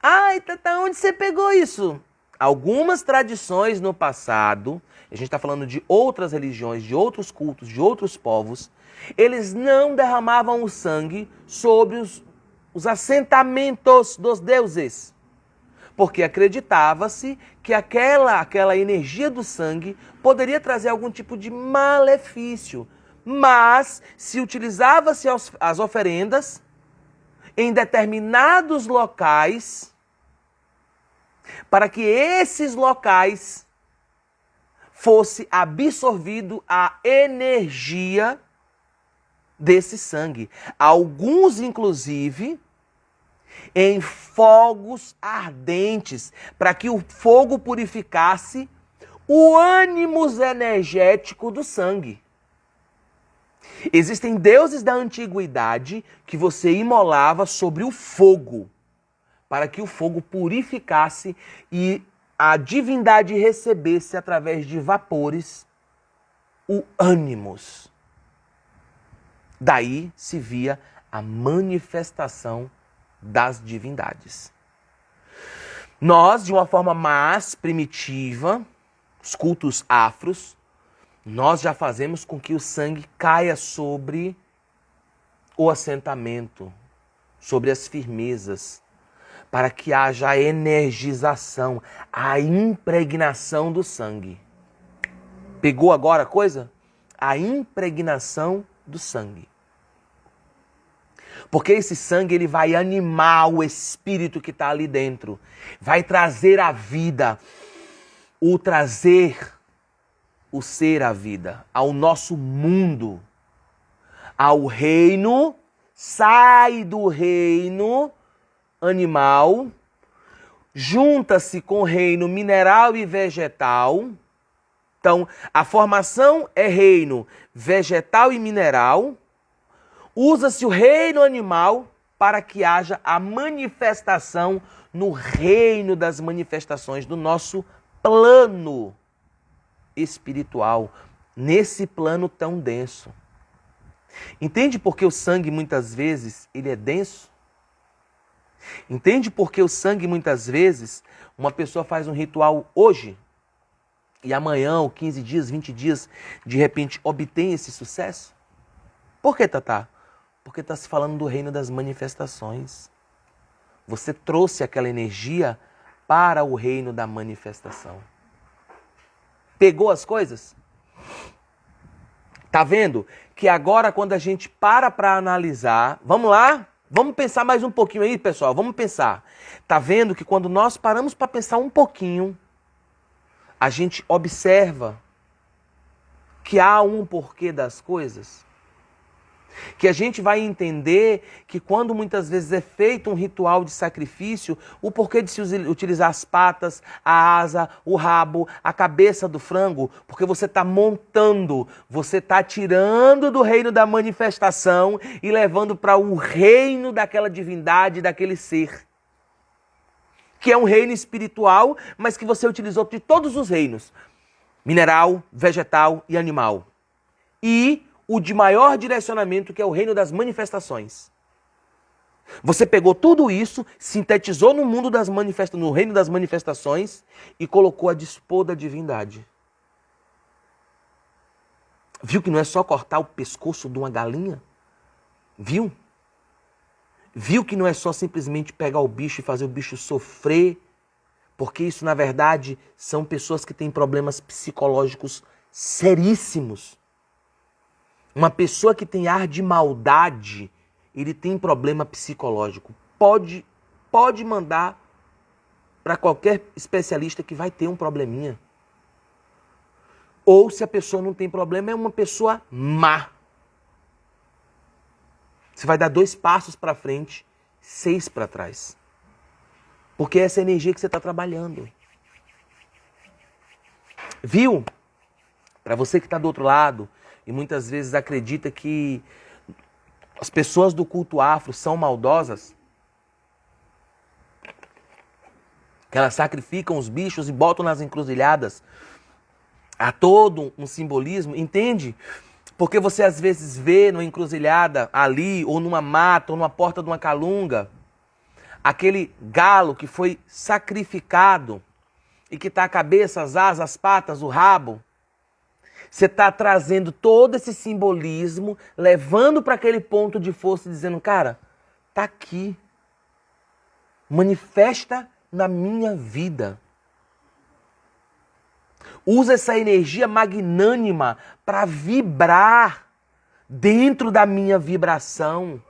Ai, Tata, onde você pegou isso? Algumas tradições no passado, a gente está falando de outras religiões, de outros cultos, de outros povos, eles não derramavam o sangue sobre os assentamentos dos deuses. Porque acreditava-se que aquela energia do sangue poderia trazer algum tipo de malefício. Mas se utilizava-se as oferendas em determinados locais, para que esses locais fosse absorvido a energia desse sangue. Alguns, inclusive, em fogos ardentes, para que o fogo purificasse o ânimos energético do sangue. Existem deuses da antiguidade que você imolava sobre o fogo, para que o fogo purificasse e a divindade recebesse, através de vapores, o ânimos. Daí se via a manifestação das divindades. Nós, de uma forma mais primitiva, os cultos afros, nós já fazemos com que o sangue caia sobre o assentamento, sobre as firmezas, para que haja a energização, a impregnação do sangue. Pegou agora a coisa? A impregnação do sangue. Porque esse sangue ele vai animar o espírito que está ali dentro. Vai trazer a vida. O trazer o ser a vida ao nosso mundo. Ao reino. Sai do reino animal. Junta-se com o reino mineral e vegetal. Então, a formação é reino vegetal e mineral. Usa-se o reino animal para que haja a manifestação no reino das manifestações do nosso plano espiritual, nesse plano tão denso. Entende por que o sangue muitas vezes ele é denso? Entende por que o sangue muitas vezes uma pessoa faz um ritual hoje e amanhã, ou 15 dias, 20 dias, de repente obtém esse sucesso? Por que, Tata? Porque está se falando do reino das manifestações. Você trouxe aquela energia para o reino da manifestação. Pegou as coisas? Tá vendo? Que agora quando a gente para analisar, vamos lá? Vamos pensar mais um pouquinho aí, pessoal, vamos pensar. Tá vendo que quando nós paramos para pensar um pouquinho, a gente observa que há um porquê das coisas? Que a gente vai entender que quando muitas vezes é feito um ritual de sacrifício, o porquê de se utilizar as patas, a asa, o rabo, a cabeça do frango, porque você está montando, você está tirando do reino da manifestação e levando para o reino daquela divindade, daquele ser. Que é um reino espiritual, mas que você utilizou de todos os reinos. Mineral, vegetal e animal. E o de maior direcionamento, que é o reino das manifestações. Você pegou tudo isso, sintetizou no mundo das no reino das manifestações e colocou a dispor da divindade. Viu que não é só cortar o pescoço de uma galinha? Viu? Viu que não é só simplesmente pegar o bicho e fazer o bicho sofrer? Porque isso, na verdade, são pessoas que têm problemas psicológicos seríssimos. Uma pessoa que tem ar de maldade, ele tem problema psicológico. Pode mandar para qualquer especialista que vai ter um probleminha. Ou se a pessoa não tem problema, é uma pessoa má. Você vai dar 2 passos para frente, 6 para trás. Porque é essa energia que você está trabalhando. Viu? Para você que está do outro lado e muitas vezes acredita que as pessoas do culto afro são maldosas, que elas sacrificam os bichos e botam nas encruzilhadas, há todo um simbolismo, entende? Porque você às vezes vê numa encruzilhada ali, ou numa mata, ou numa porta de uma calunga, aquele galo que foi sacrificado e que está a cabeça, as asas, as patas, o rabo. Você está trazendo todo esse simbolismo, levando para aquele ponto de força e dizendo, cara, tá aqui. Manifesta na minha vida. Usa essa energia magnânima para vibrar dentro da minha vibração.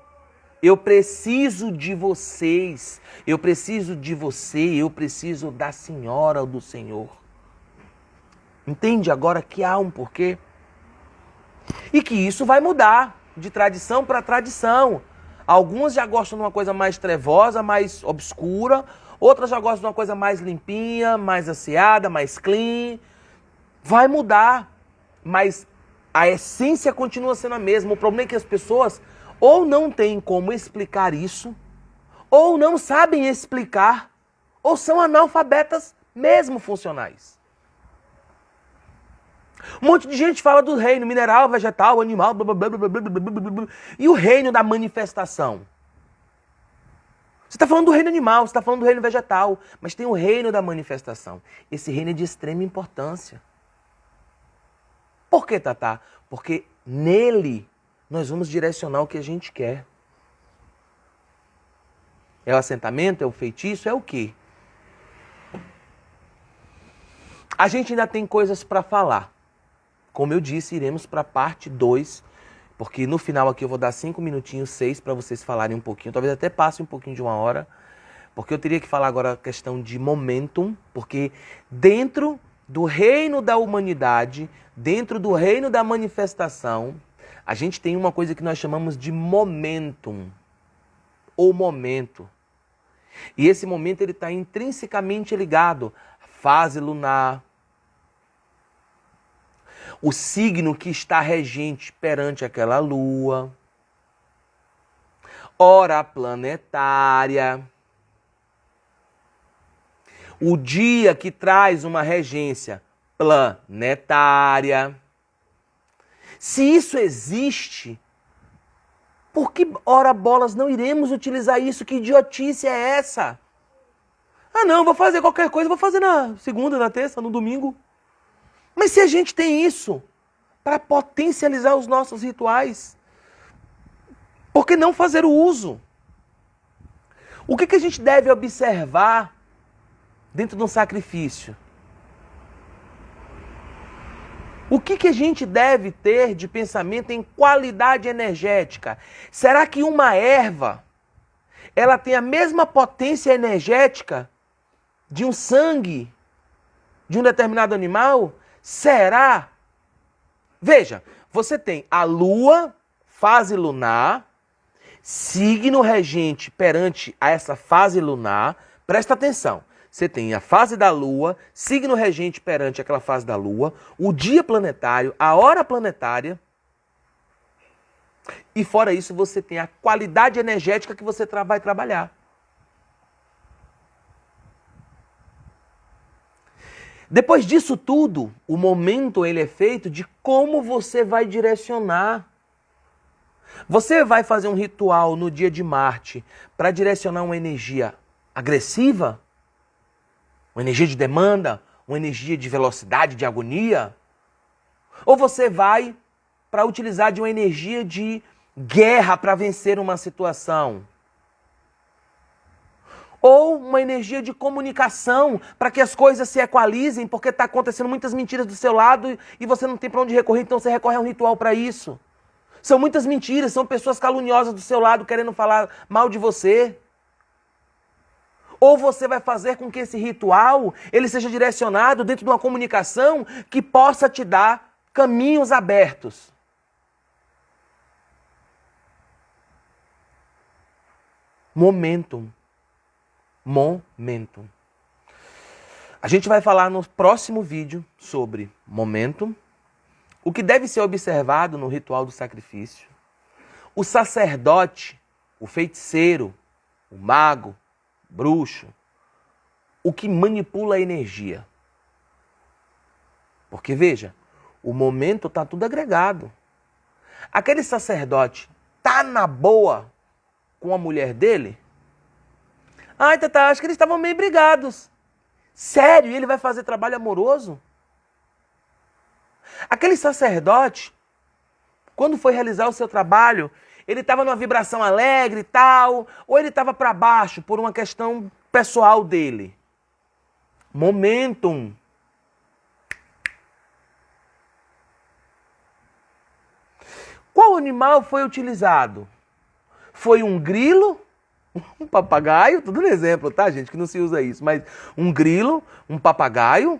Eu preciso de vocês. Eu preciso de você. Eu preciso da senhora ou do senhor. Entende agora que há um porquê? E que isso vai mudar de tradição para tradição. Alguns já gostam de uma coisa mais trevosa, mais obscura. Outras já gostam de uma coisa mais limpinha, mais asseada, mais clean. Vai mudar, mas a essência continua sendo a mesma. O problema é que as pessoas ou não têm como explicar isso, ou não sabem explicar, ou são analfabetas mesmo funcionais. Um monte de gente fala do reino mineral, vegetal, animal, blá, blá, blá, blá, blá, blá, blá, blá, e o reino da manifestação. Você está falando do reino animal, você está falando do reino vegetal, mas tem o reino da manifestação. Esse reino é de extrema importância. Por que, Tatá? Porque nele nós vamos direcionar o que a gente quer. É o assentamento, é o feitiço, é o quê? A gente ainda tem coisas para falar. Como eu disse, iremos para a parte 2, porque no final aqui eu vou dar 5 minutinhos, 6, para vocês falarem um pouquinho. Talvez até passe um pouquinho de 1 hora, porque eu teria que falar agora a questão de momentum, porque dentro do reino da humanidade, dentro do reino da manifestação, a gente tem uma coisa que nós chamamos de momentum, ou momento. E esse momento ele está intrinsecamente ligado à fase lunar, o signo que está regente perante aquela lua, hora planetária, o dia que traz uma regência planetária. Se isso existe, por que, ora bolas, não iremos utilizar isso? Que idiotice é essa? Ah não, vou fazer qualquer coisa, vou fazer na segunda, na terça, no domingo. Mas se a gente tem isso para potencializar os nossos rituais, por que não fazer o uso? O que a gente deve observar dentro de um sacrifício? O que a gente deve ter de pensamento em qualidade energética? Será que uma erva, ela tem a mesma potência energética de um sangue de um determinado animal? Será? Veja, você tem a lua fase lunar, signo regente perante a essa fase lunar. Presta atenção. Você tem a fase da Lua, signo regente perante aquela fase da Lua, o dia planetário, a hora planetária. E fora isso, você tem a qualidade energética que você vai trabalhar. Depois disso tudo, o momento ele é feito de como você vai direcionar. Você vai fazer um ritual no dia de Marte para direcionar uma energia agressiva? Uma energia de demanda? Uma energia de velocidade, de agonia? Ou você vai para utilizar de uma energia de guerra para vencer uma situação? Ou uma energia de comunicação para que as coisas se equalizem, porque está acontecendo muitas mentiras do seu lado e você não tem para onde recorrer, então você recorre a um ritual para isso. São muitas mentiras, são pessoas caluniosas do seu lado querendo falar mal de você. Ou você vai fazer com que esse ritual ele seja direcionado dentro de uma comunicação que possa te dar caminhos abertos. Momentum. A gente vai falar no próximo vídeo sobre momentum, o que deve ser observado no ritual do sacrifício, o sacerdote, o feiticeiro, o mago, o bruxo, o que manipula a energia. Porque veja, o momento está tudo agregado. Aquele sacerdote tá na boa com a mulher dele? Ai, Tata, acho que eles estavam meio brigados. Sério? E ele vai fazer trabalho amoroso? Aquele sacerdote, quando foi realizar o seu trabalho, ele estava numa vibração alegre e tal, ou ele estava para baixo por uma questão pessoal dele? Momentum. Qual animal foi utilizado? Foi um grilo? Um papagaio? Tudo no exemplo, tá, gente? Que não se usa isso. Mas um grilo, um papagaio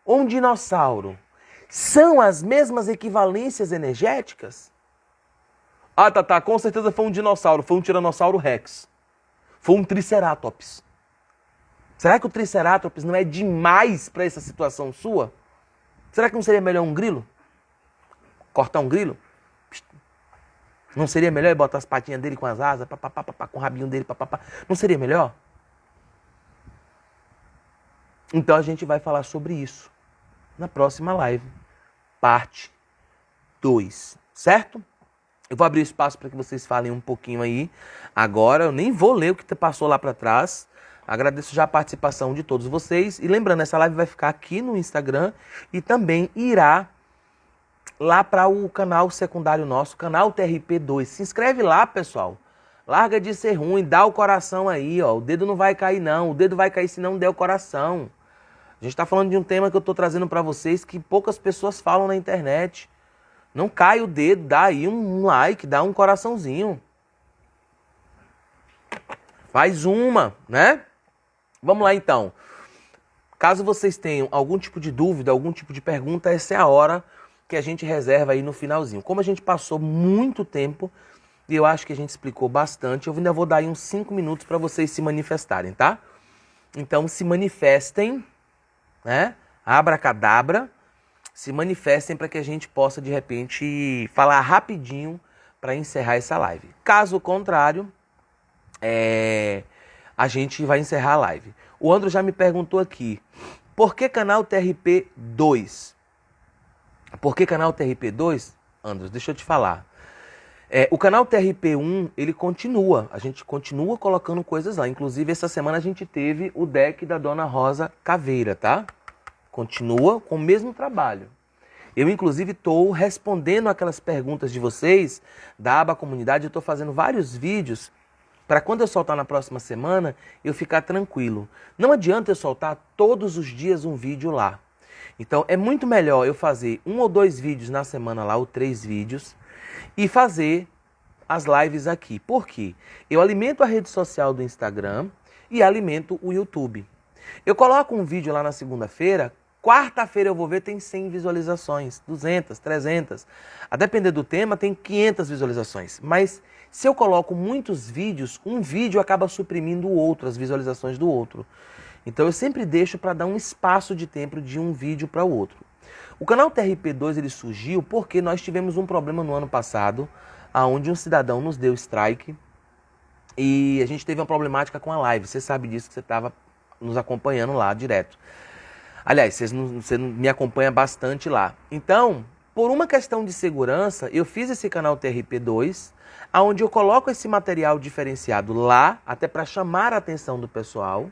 ou um dinossauro? São as mesmas equivalências energéticas? Ah, tá. Com certeza foi um dinossauro. Foi um tiranossauro rex. Foi um triceratops. Será que o triceratops não é demais para essa situação sua? Será que não seria melhor um grilo? Cortar um grilo? Não seria melhor botar as patinhas dele com as asas, com o rabinho dele, Não seria melhor? Então a gente vai falar sobre isso na próxima live, parte 2, certo? Eu vou abrir espaço para que vocês falem um pouquinho aí. Agora eu nem vou ler o que passou lá para trás. Agradeço já a participação de todos vocês. E lembrando, essa live vai ficar aqui no Instagram e também irá lá para o canal secundário nosso, canal TRP2. Se inscreve lá, pessoal. Larga de ser ruim, dá o coração aí, ó. O dedo não vai cair, não. O dedo vai cair se não der o coração. A gente está falando de um tema que eu estou trazendo para vocês que poucas pessoas falam na internet. Não cai o dedo, dá aí um like, dá um coraçãozinho. Faz uma, né? Vamos lá, então. Caso vocês tenham algum tipo de dúvida, algum tipo de pergunta, essa é a hora que a gente reserva aí no finalzinho. Como a gente passou muito tempo e eu acho que a gente explicou bastante, eu ainda vou dar aí uns 5 minutos para vocês se manifestarem, tá? Então se manifestem, né? Abracadabra, se manifestem para que a gente possa de repente falar rapidinho para encerrar essa live. Caso contrário, a gente vai encerrar a live. O Andro já me perguntou aqui, por que canal TRP2? Por que canal TRP2? Andros, deixa eu te falar. O canal TRP1, ele continua. A gente continua colocando coisas lá. Inclusive, essa semana a gente teve o deck da Dona Rosa Caveira, tá? Continua com o mesmo trabalho. Eu, inclusive, estou respondendo aquelas perguntas de vocês da aba comunidade. Eu estou fazendo vários vídeos para quando eu soltar na próxima semana, eu ficar tranquilo. Não adianta eu soltar todos os dias um vídeo lá. Então, é muito melhor eu fazer 1 ou 2 vídeos na semana lá, ou 3 vídeos, e fazer as lives aqui. Por quê? Eu alimento a rede social do Instagram e alimento o YouTube. Eu coloco um vídeo lá na segunda-feira Quarta-feira eu vou ver, tem 100 visualizações, 200, 300. A depender do tema, tem 500 visualizações. Mas se eu coloco muitos vídeos, um vídeo acaba suprimindo o outro, as visualizações do outro. Então eu sempre deixo para dar um espaço de tempo de um vídeo para o outro. O canal TRP2 ele surgiu porque nós tivemos um problema no ano passado, onde um cidadão nos deu strike e a gente teve uma problemática com a live. Você sabe disso, que você estava nos acompanhando lá direto. Aliás, você me acompanha bastante lá. Então, por uma questão de segurança, eu fiz esse canal TRP2, onde eu coloco esse material diferenciado lá, até para chamar a atenção do pessoal.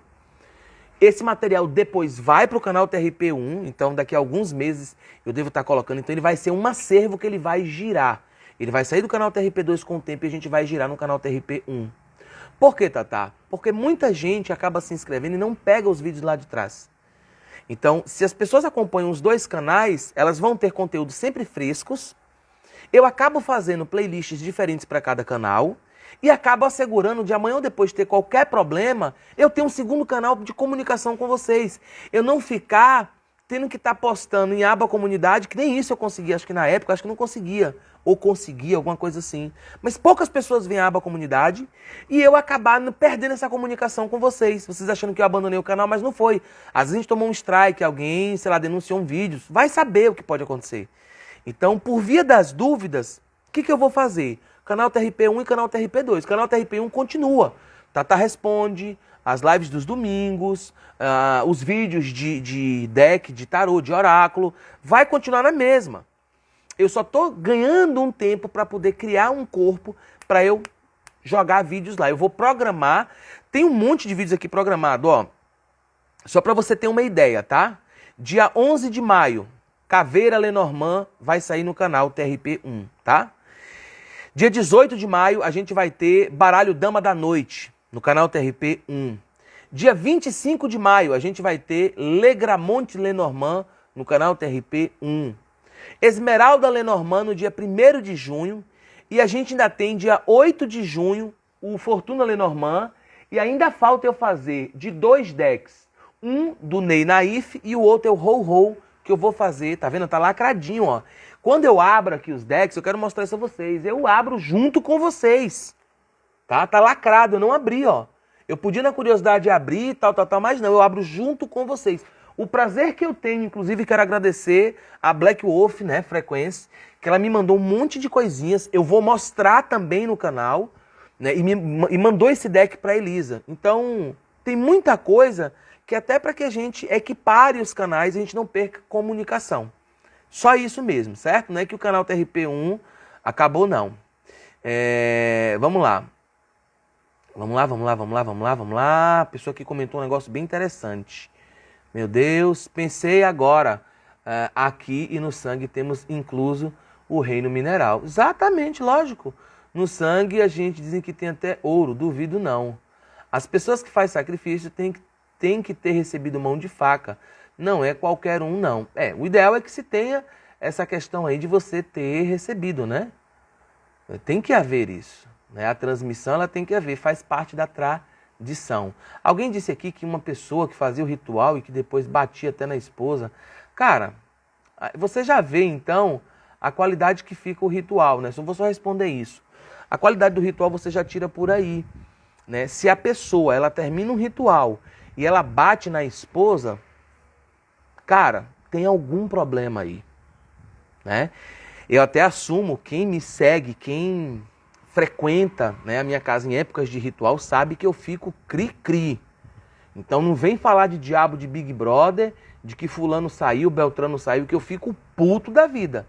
Esse material depois vai para o canal TRP1, então daqui a alguns meses eu devo estar colocando. Então ele vai ser um acervo que ele vai girar. Ele vai sair do canal TRP2 com o tempo e a gente vai girar no canal TRP1. Por que, Tatá? Porque muita gente acaba se inscrevendo e não pega os vídeos lá de trás. Então, se as pessoas acompanham os dois canais, elas vão ter conteúdos sempre frescos. Eu acabo fazendo playlists diferentes para cada canal e acabo assegurando de amanhã ou depois de ter qualquer problema, eu ter um segundo canal de comunicação com vocês. Eu não ficar tendo que estar postando em aba comunidade, que nem isso eu conseguia, acho que na época, acho que não conseguia. Ou conseguia, alguma coisa assim. Mas poucas pessoas vêm à aba comunidade e eu acabar perdendo essa comunicação com vocês. Vocês achando que eu abandonei o canal, mas não foi. Às vezes a gente tomou um strike, alguém, sei lá, denunciou um vídeo. Vai saber o que pode acontecer. Então, por via das dúvidas, o que eu vou fazer? Canal TRP1 e canal TRP2. Canal TRP1 continua. Tatá responde, as lives dos domingos, os vídeos de deck, de tarô, de oráculo. Vai continuar na mesma. Eu só estou ganhando um tempo para poder criar um corpo para eu jogar vídeos lá. Eu vou programar. Tem um monte de vídeos aqui programado, ó. Só para você ter uma ideia, tá? Dia 11 de maio, Caveira Lenormand vai sair no canal TRP1, tá? Dia 18 de maio, a gente vai ter Baralho Dama da Noite no canal TRP1. Dia 25 de maio, a gente vai ter Legramonte Lenormand no canal TRP1. Esmeralda Lenormand no dia 1º de junho. E a gente ainda tem dia 8 de junho o Fortuna Lenormand. E ainda falta eu fazer de 2 decks. Um do Ney Naif e o outro é o Ho-Ho, que eu vou fazer. Tá vendo? Tá lacradinho, ó. Quando eu abro aqui os decks, eu quero mostrar isso a vocês. Eu abro junto com vocês. Tá? Tá lacrado, eu não abri, ó. Eu podia na curiosidade abrir, tal, mas não. Eu abro junto com vocês. O prazer que eu tenho, inclusive, quero agradecer a Black Wolf, né, Frequência, que ela me mandou um monte de coisinhas. Eu vou mostrar também no canal, né, e mandou esse deck para Elisa. Então, tem muita coisa que até para que a gente equipare os canais e a gente não perca comunicação. Só isso mesmo, certo? Não é que o canal TRP1 acabou, não. Vamos lá. Vamos lá. A pessoa aqui comentou um negócio bem interessante. Meu Deus, pensei agora, aqui e no sangue temos incluso o reino mineral. Exatamente, lógico. No sangue a gente dizem que tem até ouro, duvido não. As pessoas que fazem sacrifício têm que ter recebido mão de faca. Não é qualquer um, não. O ideal é que se tenha essa questão aí de você ter recebido, né? Tem que haver isso. Né? A transmissão ela tem que haver, faz parte da tradição. Alguém disse aqui que uma pessoa que fazia o ritual e que depois batia até na esposa. Cara, você já vê então a qualidade que fica o ritual, né? Só vou só responder isso. A qualidade do ritual você já tira por aí, né? Se a pessoa ela termina um ritual e ela bate na esposa, cara, tem algum problema aí, né? Eu até assumo, quem me segue, quem frequenta, né, a minha casa em épocas de ritual, sabe que eu fico cri-cri. Então não vem falar de diabo de Big Brother, de que fulano saiu, Beltrano saiu, que eu fico puto da vida.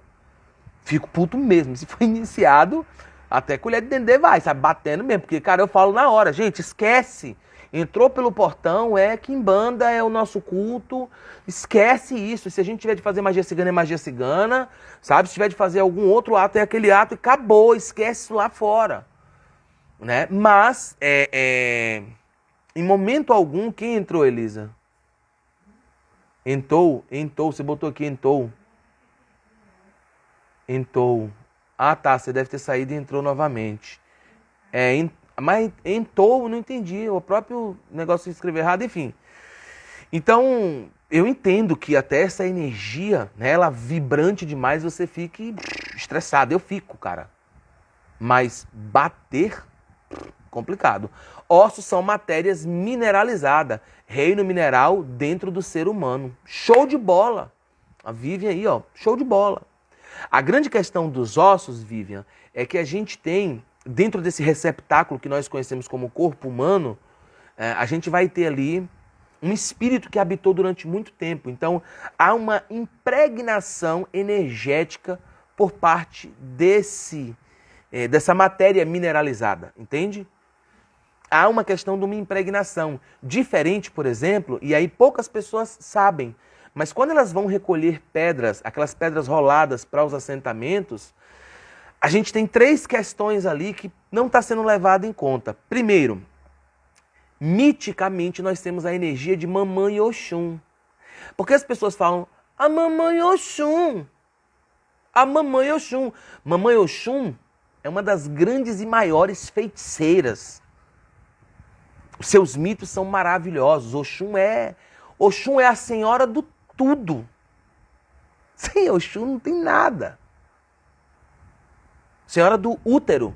Fico puto mesmo. Se for iniciado, até colher de dendê vai, sabe? Batendo mesmo. Porque, cara, eu falo na hora, gente, esquece. Entrou pelo portão, quimbanda, é o nosso culto. Esquece isso. Se a gente tiver de fazer magia cigana, é magia cigana. Sabe? Se tiver de fazer algum outro ato, é aquele ato e acabou. Esquece isso lá fora. Né? Mas, em momento algum, quem entrou, Elisa? Entou. Você botou aqui, entou. Ah, tá. Você deve ter saído e entrou novamente. Mas entou, não entendi. O próprio negócio de escrever errado, enfim. Então, eu entendo que até essa energia, né, ela vibrante demais, você fique estressado. Eu fico, cara. Mas bater, complicado. Ossos são matérias mineralizadas. Reino mineral dentro do ser humano. Show de bola. A Vivian aí, ó, show de bola. A grande questão dos ossos, Vivian, é que a gente tem, dentro desse receptáculo que nós conhecemos como corpo humano, a gente vai ter ali um espírito que habitou durante muito tempo. Então, há uma impregnação energética por parte dessa matéria mineralizada, entende? Há uma questão de uma impregnação. Diferente, por exemplo, e aí poucas pessoas sabem, mas quando elas vão recolher pedras, aquelas pedras roladas para os assentamentos, a gente tem 3 questões ali que não está sendo levado em conta. Primeiro, miticamente nós temos a energia de Mamãe Oxum. Porque as pessoas falam, a Mamãe Oxum, a Mamãe Oxum. Mamãe Oxum é uma das grandes e maiores feiticeiras. Os seus mitos são maravilhosos. Oxum é a senhora do tudo. Sem Oxum não tem nada. Senhora do útero.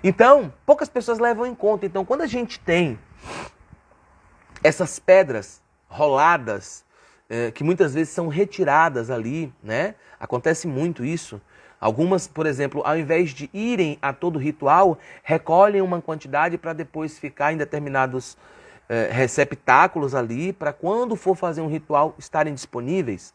Então, poucas pessoas levam em conta. Então, quando a gente tem essas pedras roladas, que muitas vezes são retiradas ali, né? Acontece muito isso. Algumas, por exemplo, ao invés de irem a todo ritual, recolhem uma quantidade para depois ficar em determinados receptáculos ali, para quando for fazer um ritual estarem disponíveis.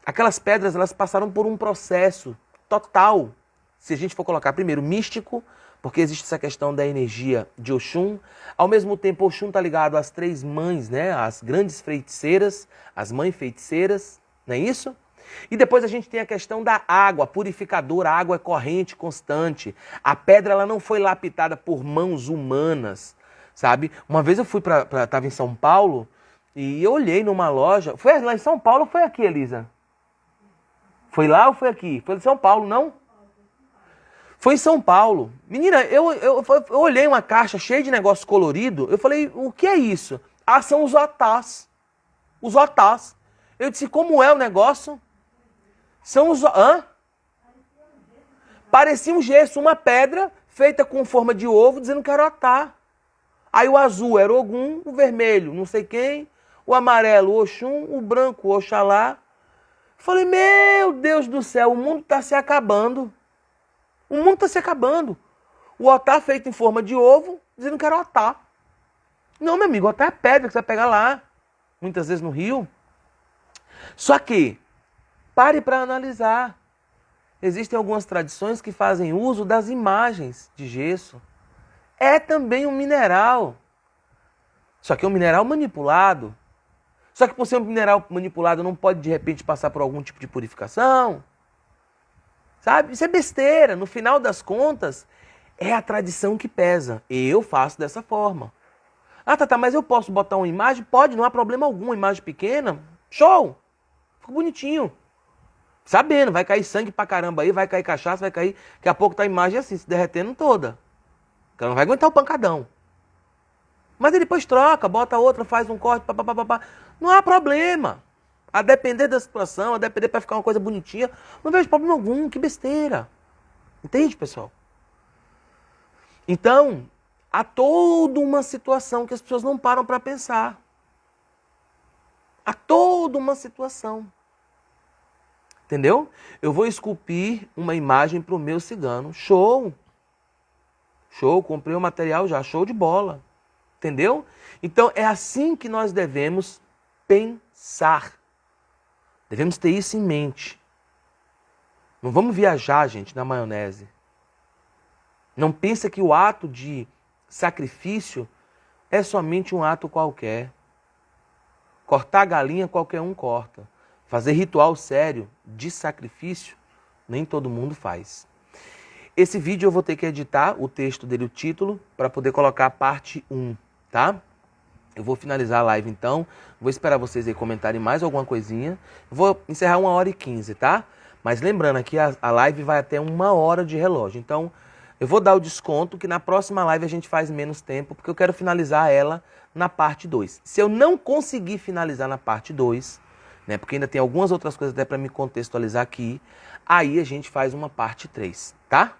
Aquelas pedras, elas passaram por um processo total, se a gente for colocar primeiro místico, porque existe essa questão da energia de Oxum. Ao mesmo tempo, Oxum está ligado às 3 mães, né? As grandes feiticeiras, as mães feiticeiras, não é isso? E depois a gente tem a questão da água purificadora, a água é corrente, constante. A pedra ela não foi lapidada por mãos humanas, sabe? Uma vez eu estava em São Paulo e eu olhei numa loja. Foi lá em São Paulo ou foi aqui, Elisa? Foi lá ou foi aqui? Foi em São Paulo, não? Foi em São Paulo. Menina, eu olhei uma caixa cheia de negócio colorido. Eu falei, o que é isso? Ah, são os otás. Os otás. Eu disse, como é o negócio? São os... Hã? Parecia um gesso, uma pedra feita com forma de ovo, dizendo que era otá. Aí o azul era Ogum, o vermelho não sei quem, o amarelo Oxum, o branco Oxalá. Falei, meu Deus do céu, o mundo está se acabando. O mundo está se acabando. O otá feito em forma de ovo, dizendo que era otá. Não, meu amigo, otá é pedra que você vai pegar lá. Muitas vezes no rio. Só que, pare para analisar. Existem algumas tradições que fazem uso das imagens de gesso. É também um mineral. Só que é um mineral manipulado. Só que por ser um mineral manipulado não pode de repente passar por algum tipo de purificação. Sabe? Isso é besteira. No final das contas, é a tradição que pesa. Eu faço dessa forma. Ah, tá, mas eu posso botar uma imagem? Pode, não há problema algum. Uma imagem pequena, show. Fica bonitinho. Sabendo, vai cair sangue pra caramba aí, vai cair cachaça, vai cair... Daqui a pouco tá a imagem assim, se derretendo toda. Porque ela não vai aguentar o pancadão. Mas aí depois troca, bota outra, faz um corte, papapá. Não há problema. A depender da situação, a depender para ficar uma coisa bonitinha, não vejo problema algum, que besteira. Entende, pessoal? Então, há toda uma situação que as pessoas não param para pensar. Há toda uma situação. Entendeu? Eu vou esculpir uma imagem para o meu cigano. Show! Show, comprei o material já, show de bola. Entendeu? Então, é assim que nós devemos pensar. Devemos ter isso em mente. Não vamos viajar, gente, na maionese. Não pensa que o ato de sacrifício é somente um ato qualquer. Cortar a galinha, qualquer um corta. Fazer ritual sério de sacrifício, nem todo mundo faz. Esse vídeo eu vou ter que editar o texto dele, o título, para poder colocar a parte 1, tá? Eu vou finalizar a live então, vou esperar vocês aí comentarem mais alguma coisinha. Vou encerrar 1h15, tá? Mas lembrando aqui, a live vai até 1 hora de relógio. Então, Eu vou dar o desconto que na próxima live a gente faz menos tempo, porque eu quero finalizar ela na parte 2. Se eu não conseguir finalizar na parte 2, né, porque ainda tem algumas outras coisas até para me contextualizar aqui, aí a gente faz uma parte 3, tá?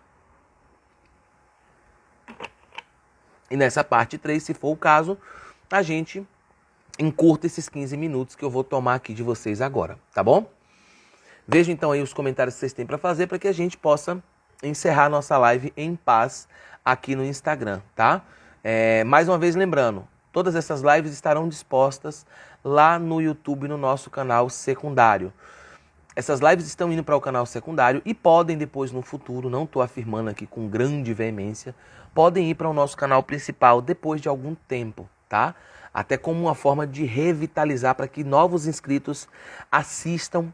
E nessa parte 3, se for o caso, a gente encurta esses 15 minutos que eu vou tomar aqui de vocês agora, tá bom? Veja então aí os comentários que vocês têm para fazer para que a gente possa encerrar nossa live em paz aqui no Instagram, tá? Mais uma vez lembrando, todas essas lives estarão dispostas lá no YouTube, no nosso canal secundário. Essas lives estão indo para o canal secundário e podem depois no futuro, não estou afirmando aqui com grande veemência, podem ir para o nosso canal principal depois de algum tempo, tá? Até como uma forma de revitalizar para que novos inscritos assistam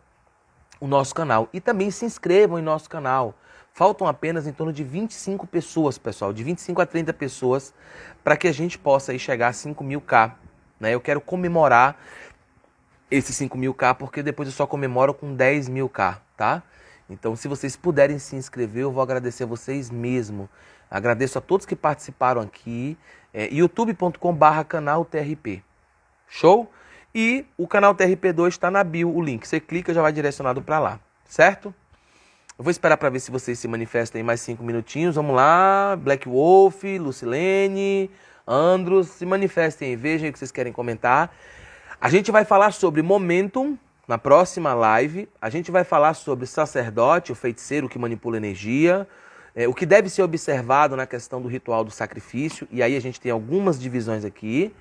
o nosso canal e também se inscrevam em nosso canal. Faltam apenas em torno de 25 pessoas, pessoal, de 25 a 30 pessoas, para que a gente possa aí chegar a 5.000K. Né? Eu quero comemorar esses 5.000K, porque depois eu só comemoro com 10.000K, tá? Então, se vocês puderem se inscrever, eu vou agradecer a vocês mesmo. Agradeço a todos que participaram aqui. youtube.com/canal TRP. Show? E o canal TRP2 está na bio, o link. Você clica, já vai direcionado para lá, certo? Eu vou esperar para ver se vocês se manifestam em mais 5 minutinhos. Vamos lá. Black Wolf, Lucilene, Andros, se manifestem aí. Vejam aí o que vocês querem comentar. A gente vai falar sobre Momentum na próxima live. A gente vai falar sobre sacerdote, o feiticeiro que manipula energia. O que deve ser observado na questão do ritual do sacrifício. E aí a gente tem algumas divisões aqui.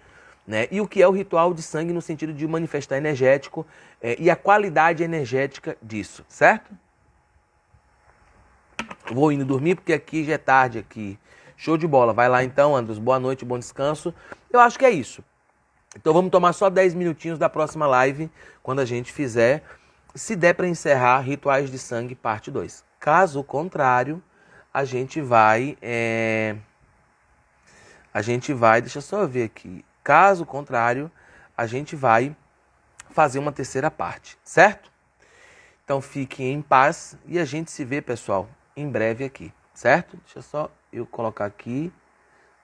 Né? E o que é o ritual de sangue no sentido de manifestar energético e a qualidade energética disso, certo? Vou indo dormir porque aqui já é tarde aqui. Show de bola. Vai lá então, Andros. Boa noite, bom descanso. Eu acho que é isso. Então vamos tomar só 10 minutinhos da próxima live, quando a gente fizer, se der para encerrar Rituais de Sangue, parte 2. Caso contrário, a gente vai... deixa eu só ver aqui. Caso contrário, a gente vai fazer uma terceira parte, certo? Então fiquem em paz e a gente se vê, pessoal, em breve aqui, certo? Deixa só eu colocar aqui.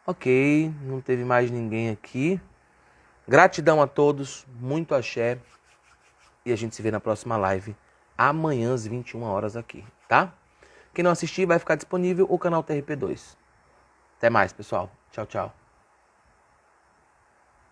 Ok, não teve mais ninguém aqui. Gratidão a todos, muito axé. E a gente se vê na próxima live, amanhã às 21 horas aqui, tá? Quem não assistir vai ficar disponível o canal TRP2. Até mais, pessoal. Tchau, tchau.